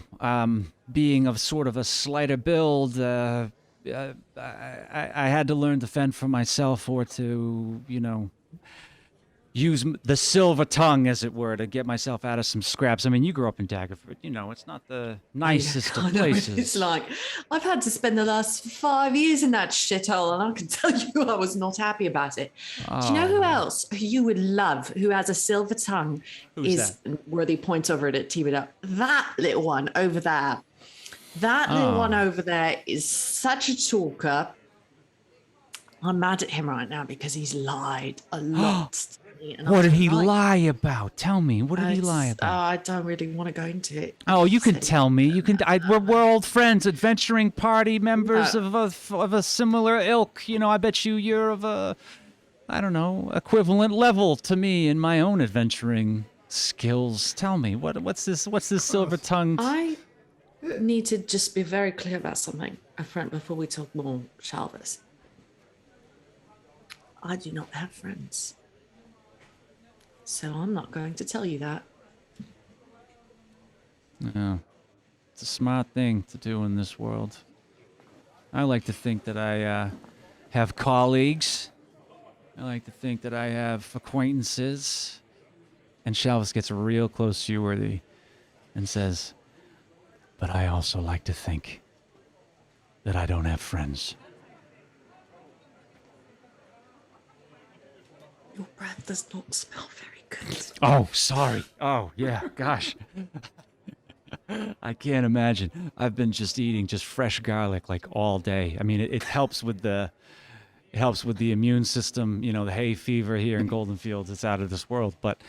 being of sort of a slighter build, I had to learn to fend for myself or to, you know, use the silver tongue, as it were, to get myself out of some scraps. I mean, you grew up in Daggerford, you know, it's not the nicest of places. It's like, I've had to spend the last 5 years in that shithole, and I can tell you I was not happy about it. Do you know who else you would love, who has a silver tongue? Who's that? Worthy points over it at Thibodeaux. That little one over there. That little one over there is such a talker. I'm mad at him right now because he's lied a lot to me. And What did he lie about? Tell me. What did he lie about? I don't really want to go into it. Oh, you can tell me. You can. We're old friends, adventuring party members of a similar ilk. You know, I bet you're of a, I don't know, equivalent level to me in my own adventuring skills. Tell me, what's this silver tongue? I need to just be very clear about something, a friend, before we talk more, Shalvis. I do not have friends. So I'm not going to tell you that. Yeah, it's a smart thing to do in this world. I like to think that I have colleagues. I like to think that I have acquaintances. And Shalvis gets real close to you, Worthy, and says, but I also like to think that I don't have friends. Your breath does not smell very good. Oh, sorry. Oh, yeah, gosh. I can't imagine. I've been just eating just fresh garlic like all day. I mean, it helps with the immune system. You know, the hay fever here in Golden Fields, it's out of this world. But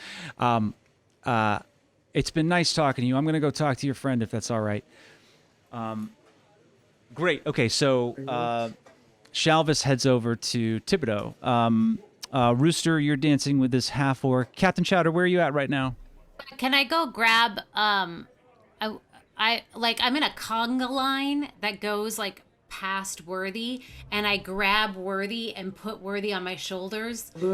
it's been nice talking to you. I'm going to go talk to your friend if that's all right. Great. Okay, so Shalvis heads over to Thibodeaux. Rooster, you're dancing with this half-orc. Captain Chowder, where are you at right now? Can I go grab, I'm in a conga line that goes, like, past Worthy, and I grab Worthy and put Worthy on my shoulders. No.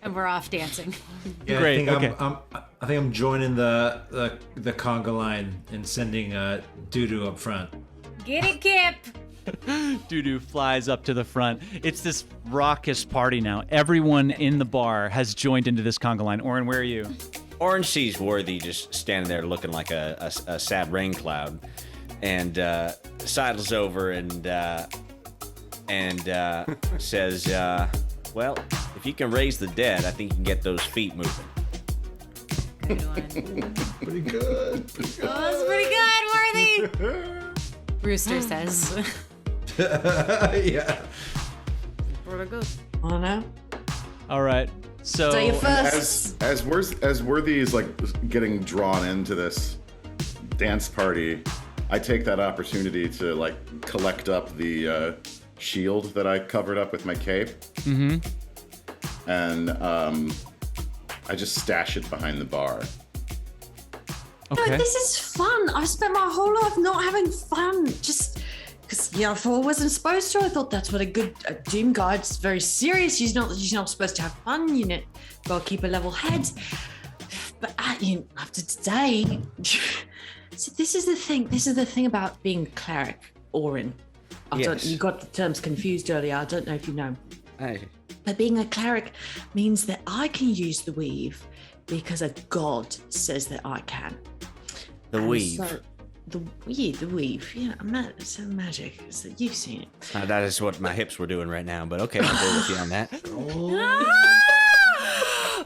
And we're off dancing. Yeah, Great, okay. I think I'm joining the conga line and sending Doodoo up front. Get it, Kip! Doodoo flies up to the front. It's this raucous party now. Everyone in the bar has joined into this conga line. Oren, where are you? Oren sees Worthy just standing there looking like a sad rain cloud, and sidles over and says, Well, if you can raise the dead, I think you can get those feet moving. Good one. Pretty good. That was pretty good, Worthy. Rooster says. Yeah. Pretty good. I don't know. All right. So your first. As Worthy is like getting drawn into this dance party, I take that opportunity to like collect up the shield that I covered up with my cape. Mm-hmm. And I just stash it behind the bar. okay. Like, this is fun. I've spent my whole life not having fun. Just because I thought I wasn't supposed to. I thought that's what a good doom guide's very serious. You're not supposed to have fun. You know, gotta keep a level head. But after today, so this is the thing. This is the thing about being a cleric, Oren. Yes. You got the terms confused earlier. I don't know if you know. Hey. But being a cleric means that I can use the weave because a god says that I can. The And weave. so- the weave. Yeah, it's magic. You've seen it. That is what my hips were doing right now, but okay, I'll go with you on that.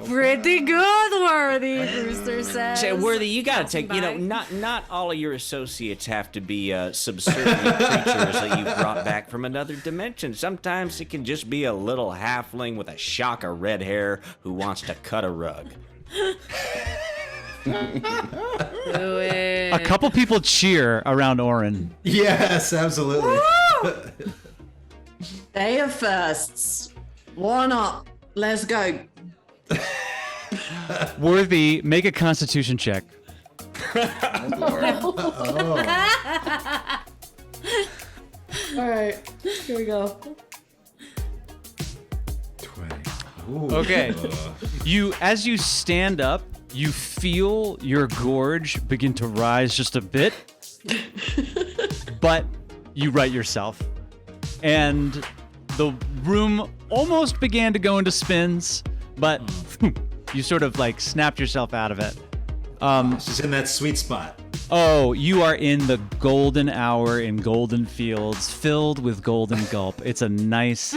Pretty good, Worthy, Rooster says. Say, Worthy, you gotta Passing take, by. not all of your associates have to be subservient creatures that you've brought back from another dimension. Sometimes it can just be a little halfling with a shock of red hair who wants to cut a rug. Do it. A couple people cheer around Oren. Yes, absolutely. Day of firsts. Why not? Let's go. Worthy, make a Constitution check. All right, here we go. 20. Ooh. Okay. As you stand up, you feel your gorge begin to rise just a bit, but you right yourself. And the room almost began to go into spins, but you sort of like snapped yourself out of it. She's in that sweet spot. Oh, you are in the golden hour in Golden Fields, filled with golden gulp. It's a nice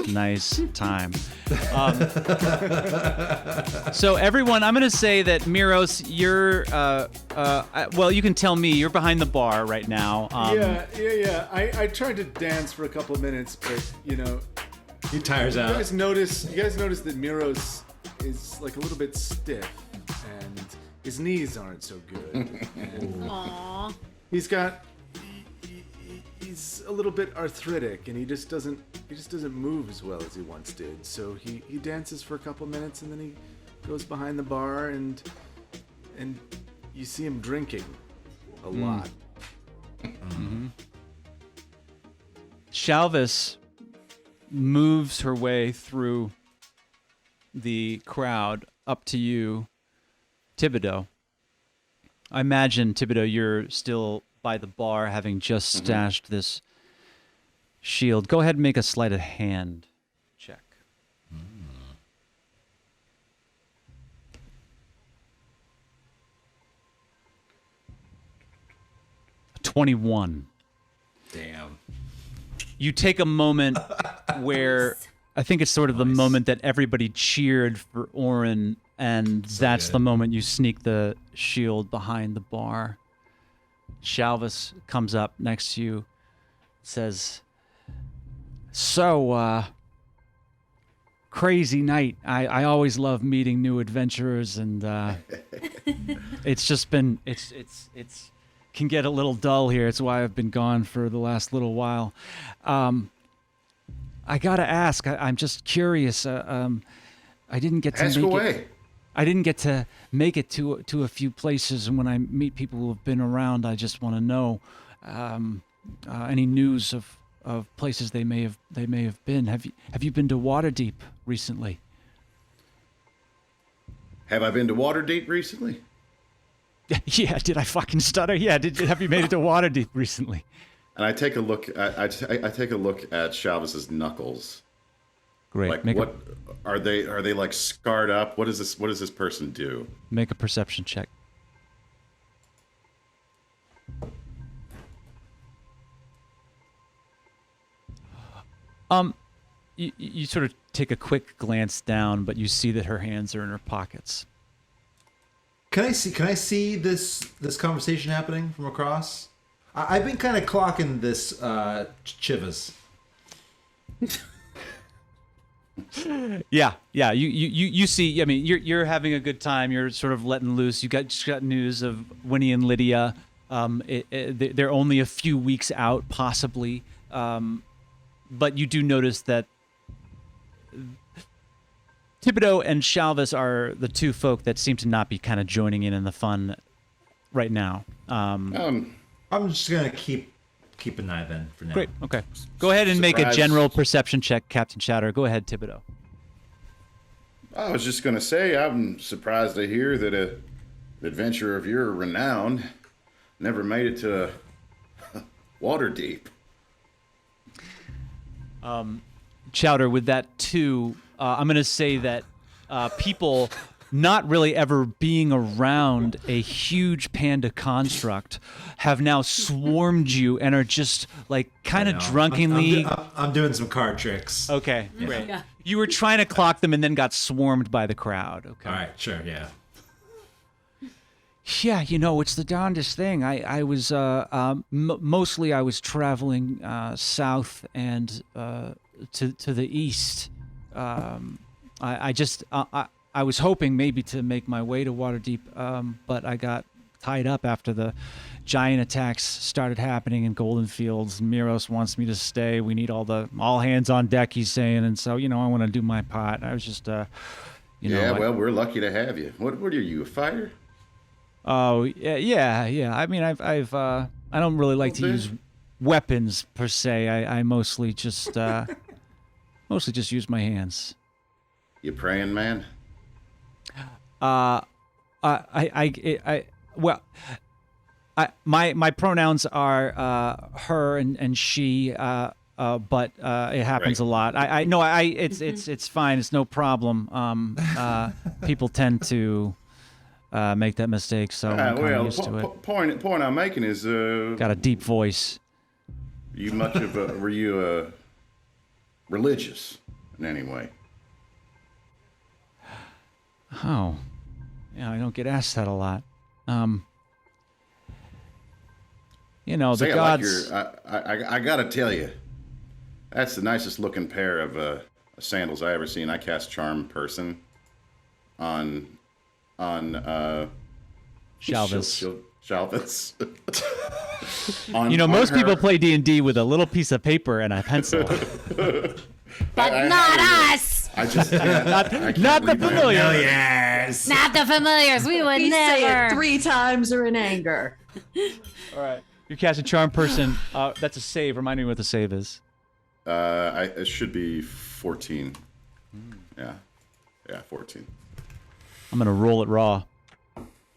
time. So everyone, I'm going to say that Miros, you're, well, you can tell me, you're behind the bar right now. Yeah. I tried to dance for a couple of minutes, but He tires you out. guys notice that Miros is like a little bit stiff, and his knees aren't so good. And Aww. he's a little bit arthritic, and he just doesn't move as well as he once did. So he dances for a couple minutes, and then he goes behind the bar, and you see him drinking a lot. Shalvis moves her way through the crowd up to you, Thibodeaux. I imagine, Thibodeaux, you're still by the bar, having just stashed this shield. Go ahead and make a sleight of hand check. 21. Damn. You take a moment where I think it's sort of the moment that everybody cheered for Oren, and that's the moment you sneak the shield behind the bar. Shalvis comes up next to you, says, "So, crazy night. I always love meeting new adventurers, and it's just been it's can get a little dull here. It's why I've been gone for the last little while. I gotta ask. I'm just curious. I didn't get to Ask make away. it. I didn't get to make it to a few places, and when I meet people who have been around, I just want to know any news of places they may have been. Have you been to Waterdeep recently? Have I been to Waterdeep recently? Yeah. Did I fucking stutter? Yeah. Have you made it to Waterdeep recently? And I take a look. I take a look at Shalvis's knuckles. Great. Like, make what are they? Are they like scarred up? What is this? What does this person do? make a perception check. You sort of take a quick glance down, but you see that her hands are in her pockets. Can I see this conversation happening from across? I've been kind of clocking this Chivas. Yeah. You see. I mean, you're having a good time. You're sort of letting loose. You just got news of Winnie and Lydia. They're only a few weeks out, possibly. But you do notice that Thibodeaux and Shalvis are the two folk that seem to not be kind of joining in the fun right now. I'm just gonna keep an eye then for now. Great. Okay. Go ahead and make a general perception check, Captain Chowder. Go ahead, Thibodeaux. I was just going to say, I'm surprised to hear that an adventurer of your renown never made it to Waterdeep. Chowder, with that too, I'm going to say that people not really ever being around a huge panda construct have now swarmed you and are just like kind of drunkenly. I'm doing some card tricks. Okay, great. Yeah. You were trying to clock them and then got swarmed by the crowd. Okay. All right, sure, yeah. Yeah, you know, it's the darndest thing. I was mostly I was traveling south and to the east. I was hoping maybe to make my way to Waterdeep, but I got tied up after the giant attacks started happening in Golden Fields. Miros wants me to stay. We need all hands on deck, he's saying, and so I want to do my part. I was just, well, we're lucky to have you. What are you, a fighter? Oh yeah. I mean, I don't really like to use weapons per se. I mostly just use my hands. You praying man? My pronouns are her and she, but it happens a lot. It's fine. It's no problem. People tend to make that mistake, so I'm kind of used to it. Point I'm making is got a deep voice. Were you religious in any way? Oh, yeah, I don't get asked that a lot. The gods. I gotta tell you, that's the nicest looking pair of sandals I ever seen. I cast Charm Person on Shalvis. Shalvis. Most people play D&D with a little piece of paper and a pencil. But not us. I just not the familiars. Not the familiars. We would We never. say it 3 times or in anger. All right. You're casting Charm Person. That's a save. Remind me what the save is. It should be 14. Yeah, 14. I'm gonna roll it raw.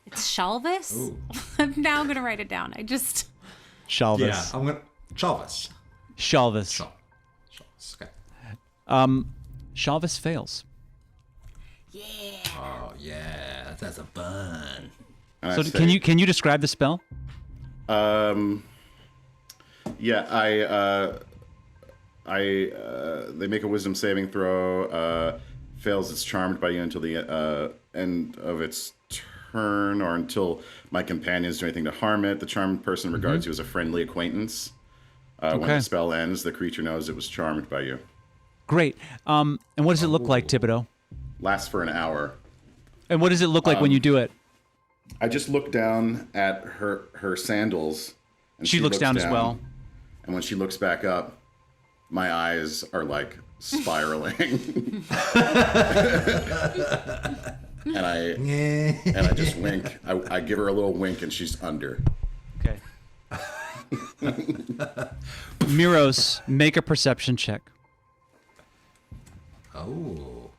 It's Shalvis? I'm now going to write it down. Shalvis. Yeah, I'm gonna Shalvis. Shalvis. Okay. Shalvis fails. Yeah. Oh yeah, that's a fun. So can you describe the spell? Yeah, they make a wisdom saving throw. Fails, it's charmed by you until the end of its turn, or until my companions do anything to harm it. The charmed person regards you as a friendly acquaintance. When the spell ends, the creature knows it was charmed by you. Great. And what does it look like, Thibodeaux? Lasts for an hour. And what does it look like when you do it? I just look down at her sandals. And she looks down as well. And when she looks back up, my eyes are like spiraling. and I just wink. I give her a little wink, and she's under. Okay. Miros, make a perception check. Oh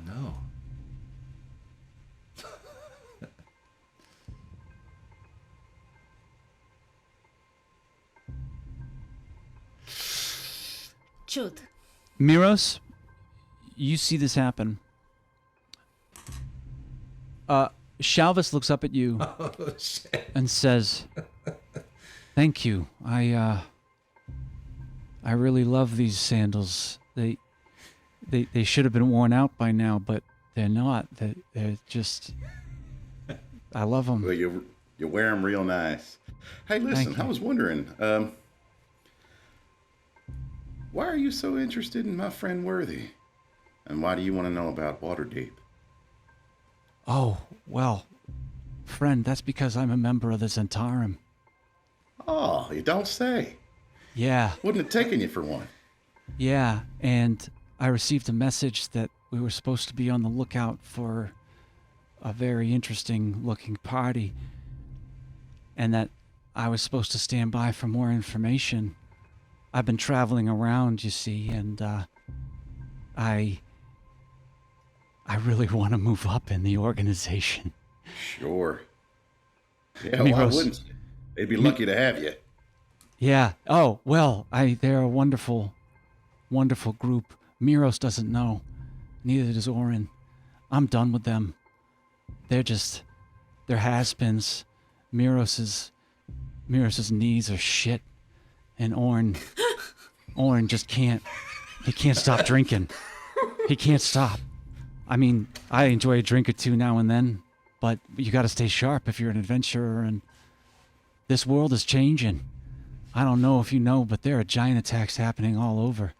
no. Shoot. Miros, you see this happen. Shalvis looks up at you and says, "Thank you. I really love these sandals. They should have been worn out by now, but they're not. They're just... I love them. Well, you wear them real nice. Hey, listen, I was wondering, why are you so interested in my friend Worthy? And why do you want to know about Waterdeep? Oh, well, friend, that's because I'm a member of the Zentarum. Oh, you don't say. Yeah. Wouldn't have taken you for one. Yeah, and I received a message that we were supposed to be on the lookout for a very interesting looking party, and that I was supposed to stand by for more information. I've been traveling around, you see, and I really want to move up in the organization. Sure. Yeah, why Miros. wouldn't you? They'd be lucky to have you. Yeah. Oh, well, they're a wonderful, wonderful group. Miros doesn't know. Neither does Oren. I'm done with them. They're has-beens. Miros's knees are shit. And Oren just can't stop drinking. He can't stop. I mean, I enjoy a drink or two now and then, but you gotta stay sharp if you're an adventurer, and this world is changing. I don't know if you know, but there are giant attacks happening all over.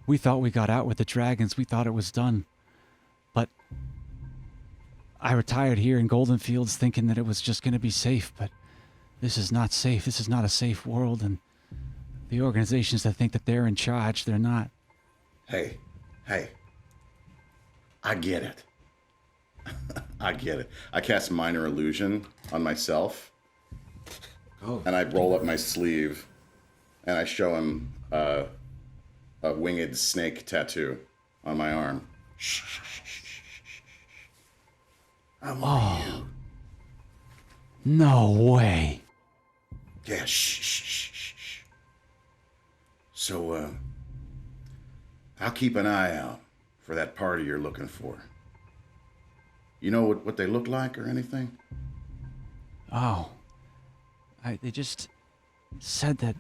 We thought we got out with the dragons. We thought it was done. But I retired here in Golden Fields thinking that it was just going to be safe, but this is not safe. This is not a safe world, and the organizations that think that they're in charge, they're not. Hey, I get it. I get it. I cast Minor Illusion on myself, and I roll up my sleeve, and I show him a winged snake tattoo on my arm. Shh. I'm one of you. No way. Yeah, shh. So, I'll keep an eye out for that party you're looking for. You know what they look like or anything? Oh. They just said that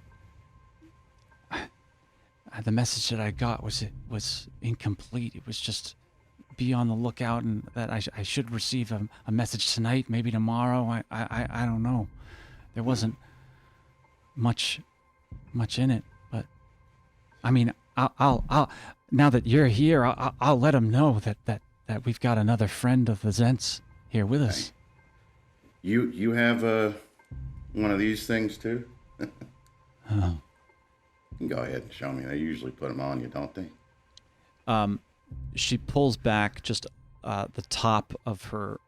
the message that I got was incomplete. It was just be on the lookout, and that I should receive a message tonight, maybe tomorrow. I don't know. There wasn't much in it, but I mean, I'll now that you're here, I'll let them know that we've got another friend of the Zents here with us. You have one of these things too? Oh. You can go ahead and show me. They usually put them on you, don't they? She pulls back just the top of her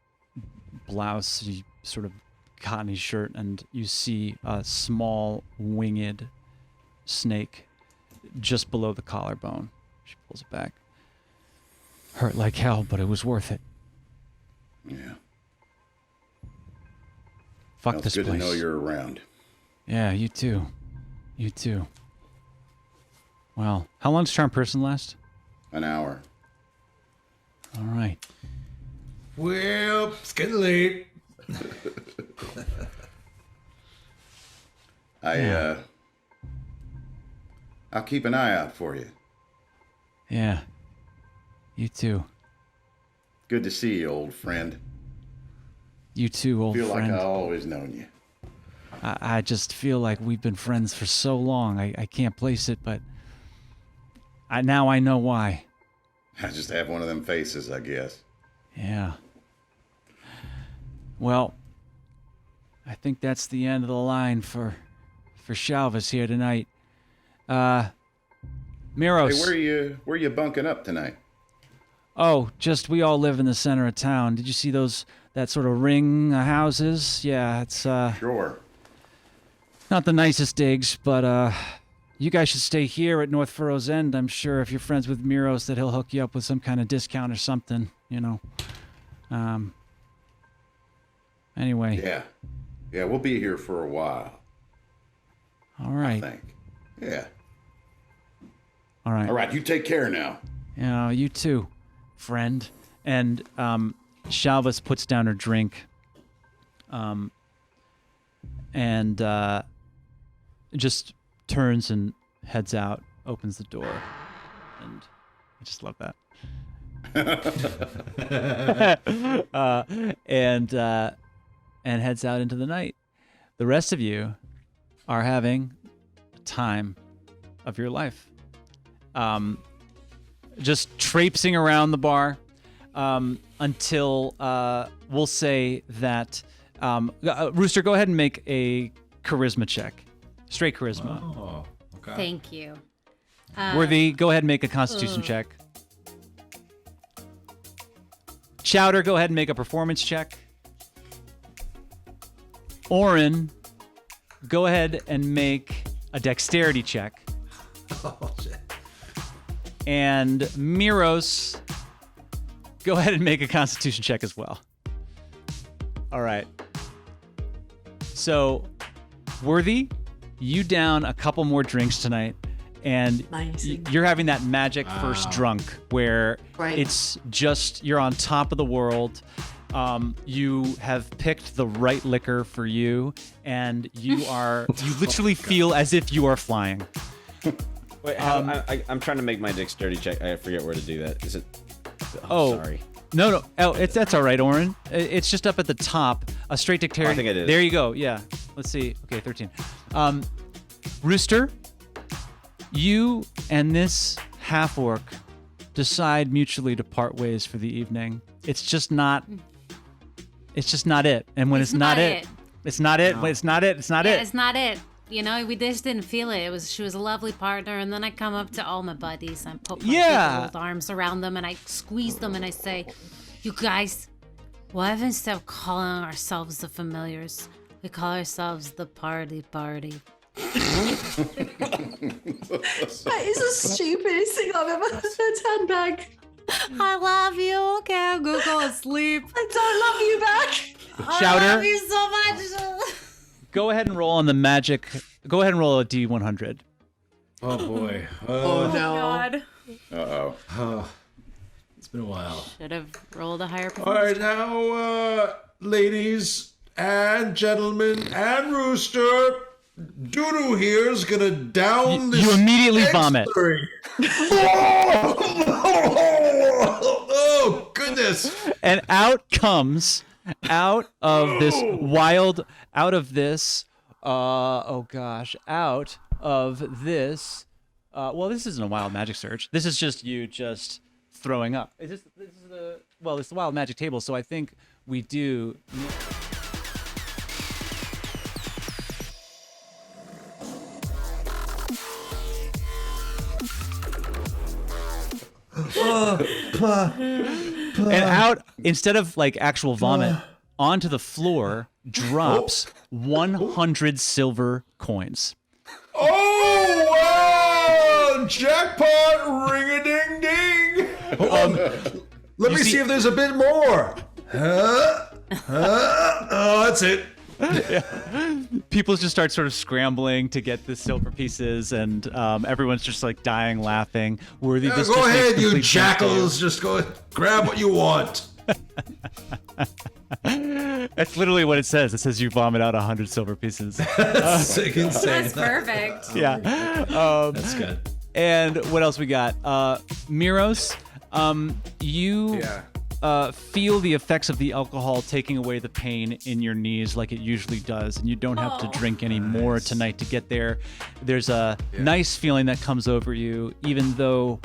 blouse, sort of cottony shirt, and you see a small winged snake just below the collarbone. She pulls it back. Hurt like hell, but it was worth it. Yeah. Fuck Well, this it's good place. to know you're around. Yeah, you too. You too. Well, how long does Charm Person last? An hour. All right. Well, it's getting late. I'll keep an eye out for you. Yeah. You too. Good to see you, old friend. You too, old Feel friend. like I've always known you. I just feel like we've been friends for so long. I can't place it, but now I know why. I just have one of them faces, I guess. Yeah. Well, I think that's the end of the line for Shalvis here tonight. Miros. Hey, where you bunking up tonight? Oh, just we all live in the center of town. Did you see that sort of ring of houses? Yeah, it's Sure. not the nicest digs, but you guys should stay here at North Furrow's End. I'm sure if you're friends with Miros that he'll hook you up with some kind of discount or something, you know. Anyway. Yeah, we'll be here for a while. All right. I think. Yeah. All right. All right, you take care now. Yeah, you too, friend. And Shalvis puts down her drink, and just turns and heads out, opens the door, and I just love that. And heads out into the night. The rest of you are having a time of your life. Just traipsing around the bar until we'll say that Rooster, go ahead and make a charisma check. Straight charisma. Oh, okay. Thank you. Worthy, go ahead and make a constitution check. Chowder, go ahead and make a performance check. Oren, go ahead and make a dexterity check. Oh, shit. And Miros, go ahead and make a constitution check as well. All right. So, Worthy, you down a couple more drinks tonight, and Amazing. you're having that magic first drunk where Right. it's just, you're on top of the world. You have picked the right liquor for you, and you literally feel as if you are flying. Wait, I'm trying to make my dexterity check. I forget where to do that. Is it? Oh, Sorry. No. Oh, that's all right, Oren. It's just up at the top. A straight dexterity. I think it is. There you go. Yeah. Let's see. Okay, 13. Rooster, you and this half-orc decide mutually to part ways for the evening. It's just not it. And when it's not it, it's not it. When it's not it, it's not Yeah, it. it's not it. You know, we just didn't feel it. She was a lovely partner, and then I come up to all my buddies and put my big old arms around them, and I squeeze them, and I say, "You guys, why if instead of calling ourselves the familiars, we call ourselves the party party?" That is the stupidest thing I've ever heard, handbag. I love you. Okay, I'll go asleep. I don't love you back. Chowder. I love you so much. Go ahead and roll on the magic. Go ahead and roll a D100. Oh boy. Oh no. God. Uh-oh. It's been a while. Should have rolled a higher All right, now, ladies and gentlemen and Rooster, Doodoo here is gonna down this. You immediately vomit. Oh goodness! And out of this, well, this isn't a wild magic search. This is just you just throwing up. It's the wild magic table, so I think we do. And out, instead of like actual vomit, onto the floor drops 100 silver coins. Oh wow! Jackpot! Ring-a-ding-ding! Let me see if there's a bit more. Oh, that's it. People just start sort of scrambling to get the silver pieces, and everyone's just like dying laughing. Worthy, this Go just makes ahead, you complete sense to jackals. Just go grab what you want. That's literally what it says. It says you vomit out 100 silver pieces. That's insane. That's perfect. Yeah. That's good. And what else we got? Miros, you feel the effects of the alcohol taking away the pain in your knees like it usually does, and you don't have to drink any more tonight to get there. There's a nice feeling that comes over you, even though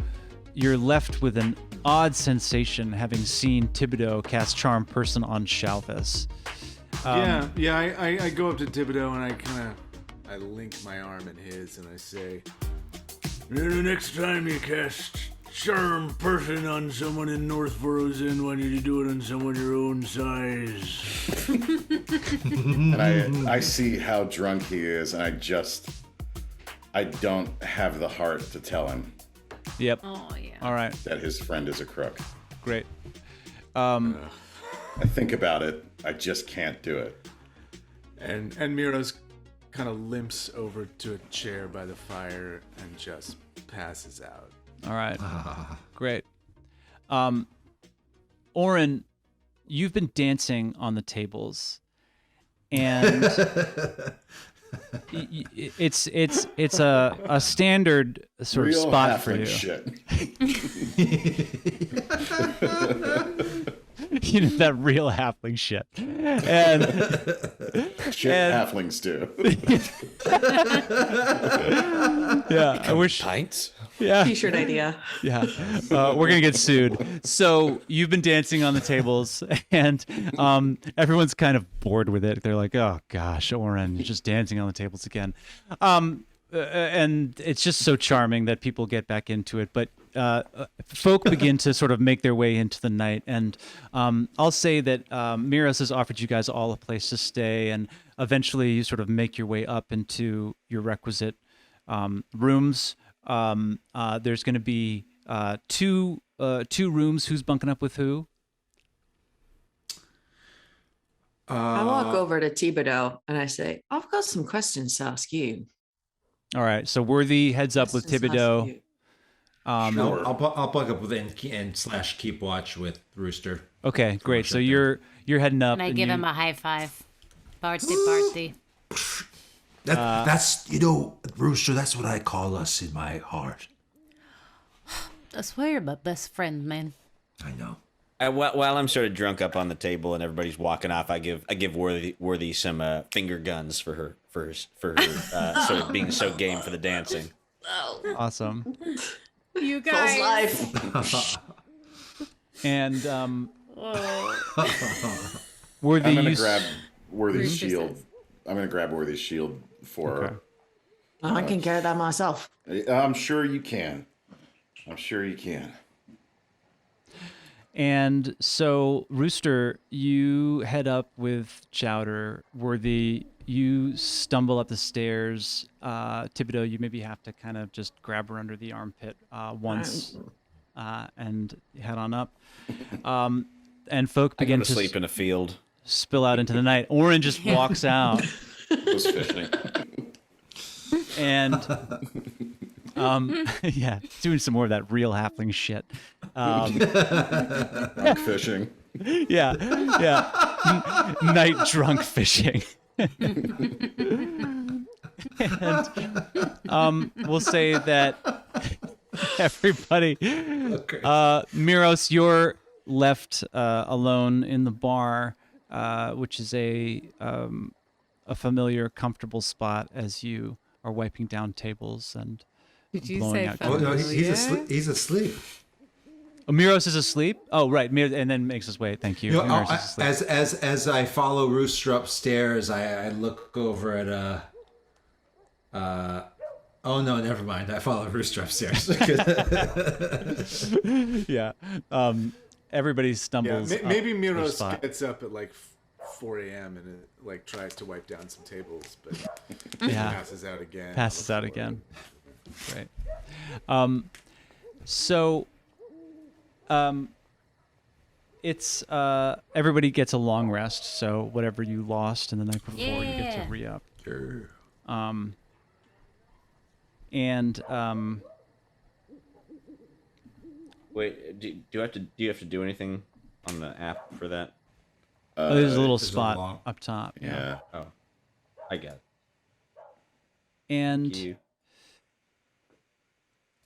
you're left with an odd sensation having seen Thibodeaux cast Charm Person on Shalvis. I go up to Thibodeaux and I link my arm in his and I say, The next time you cast Charm Person on someone in North Furrowsend, why need you do it on someone your own size? And I see how drunk he is, and I don't have the heart to tell him Yep. Oh, yeah. All right. that his friend is a crook. Great. I think about it, I just can't do it. and Miros kind of limps over to a chair by the fire and just passes out. All right. Great. Oren, you've been dancing on the tables, and it's a standard sort of Real spot for you. halfling shit. You know, that real halfling shit. And Shit halflings do. yeah, I wish. Pints? Yeah. T-shirt idea. Yeah, we're gonna get sued. So you've been dancing on the tables, and everyone's kind of bored with it. They're like, "Oh gosh, Oren, you're just dancing on the tables again," and it's just so charming that people get back into it. But folk begin to sort of make their way into the night, and I'll say that Miros has offered you guys all a place to stay, and eventually you sort of make your way up into your requisite rooms. There's going to be two rooms. Who's bunking up with who? I walk over to Thibodeaux and I say, I've got some questions to ask you. All right. So Worthy heads up with Questions to ask Thibodeaux. you. Sure. I'll bug up with and / keep watch with Rooster. Okay, great. So you're heading up. And I and give you- him a high five. Party. That's Rooster. That's what I call us in my heart. That's why you're my best friend, man. I know. While I'm sort of drunk up on the table and everybody's walking off, I give Worthy some finger guns for her sort of being so game for the dancing. Awesome. You Full guys. life. And Worthy, I'm gonna you grab Worthy's Rooster shield. says. I'm gonna grab Worthy's shield for Okay. I can carry that myself. her. I'm sure you can. I'm sure you can. And so, Rooster, you head up with Chowder. Worthy, you stumble up the stairs. Thibodeaux, you maybe have to kind of just grab her under the armpit once and head on up. And folk I go begin to to sleep in a field. spill out into the night. Oren just walks out. Goes fishing. And yeah, doing some more of that real halfling shit. I'm fishing. Yeah. Night drunk fishing. And we'll say that everybody, Miros, you're left alone in the bar, which is a familiar, comfortable spot as you are wiping down tables and Did you blowing say out Oh no, candles. he's asleep. Oh, Miros is asleep. Oh, right. And then makes his way. Thank you. You know, Miros is asleep. as I follow Rooster upstairs, I look over at oh no, never mind. I follow Rooster upstairs. Yeah. Everybody Yeah, stumbles. maybe up their Miros spot. gets up at like 4 a.m. and like tries to wipe down some tables, but Yeah. passes out again. on Passes the out floor. again. Great. So, it's everybody gets a long rest. So whatever you lost in the night before, you get to Yeah. re-up. Sure. And Wait, do you have to do anything on the app for that? there's a little there's a spot long- up top. Yeah. Oh, I got it. And Thank you.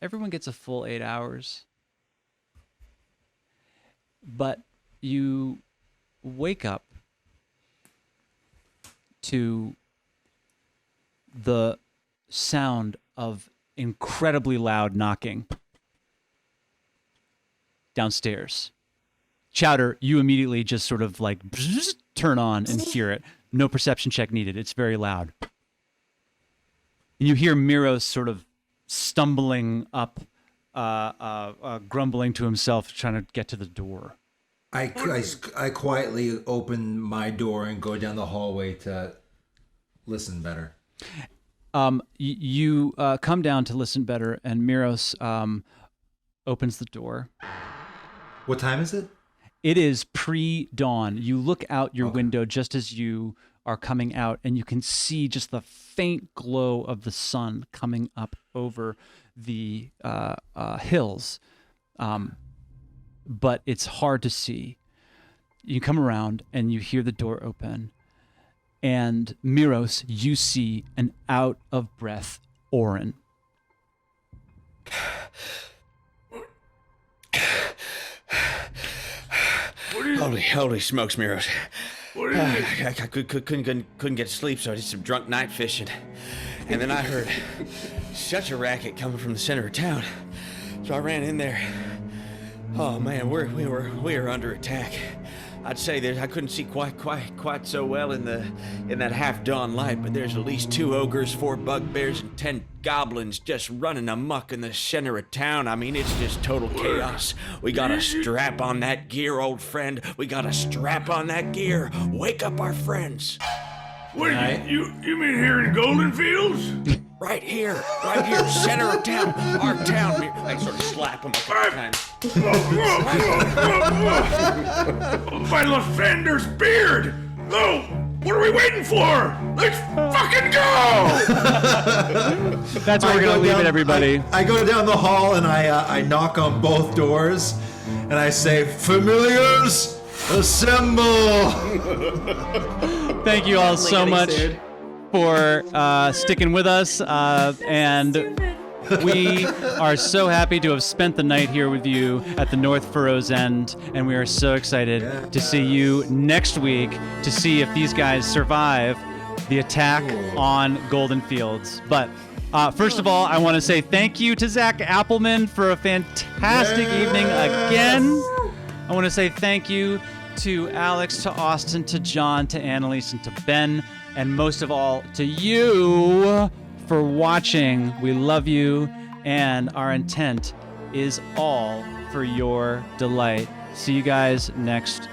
everyone gets a full 8 hours. But you wake up to the sound of incredibly loud knocking downstairs. Chowder, you immediately just sort of like turn on and hear it. No perception check needed. It's very loud. And you hear Miros sort of stumbling up, grumbling to himself, trying to get to the door. I quietly open my door and go down the hallway to listen better. You come down to listen better, and Miros opens the door. What time is it? It is pre-dawn. You look out your window just as you are coming out, and you can see just the faint glow of the sun coming up over the hills. But it's hard to see. You come around, and you hear the door open, And Miros, you see an out-of-breath Oren. Holy smokes, Miros. What is it? I couldn't get to sleep, so I did some drunk night fishing. And then I heard such a racket coming from the center of town. So I ran in there. Oh man, we were under attack. I'd say that I couldn't see quite so well in that half-dawn light, but there's at least 2 ogres, 4 bugbears, and 10 goblins just running amok in the center of town. I mean, it's just total chaos. We gotta strap on that gear, old friend. We gotta strap on that gear. Wake up our friends. What, you mean here in Golden Fields? Right here, center of town, our town. I sort of slap him a couple times. By Lathander's beard! Oh, what are we waiting for? Let's fucking go! That's where we're going to leave it, everybody. I go down the hall and I knock on both doors and I say, "Familiars, assemble!" Thank you all so much for sticking with us, and we are so happy to have spent the night here with you at the North Furrow's End, and we are so excited to see you next week to see if these guys survive the attack on Golden Fields. But first of all, I want to say thank you to Zach Appelman for a fantastic evening again. I want to say thank you to Alex, to Austin, to John, to Annalise, and to Ben, and most of all, to you for watching. We love you, and our intent is all for your delight. See you guys next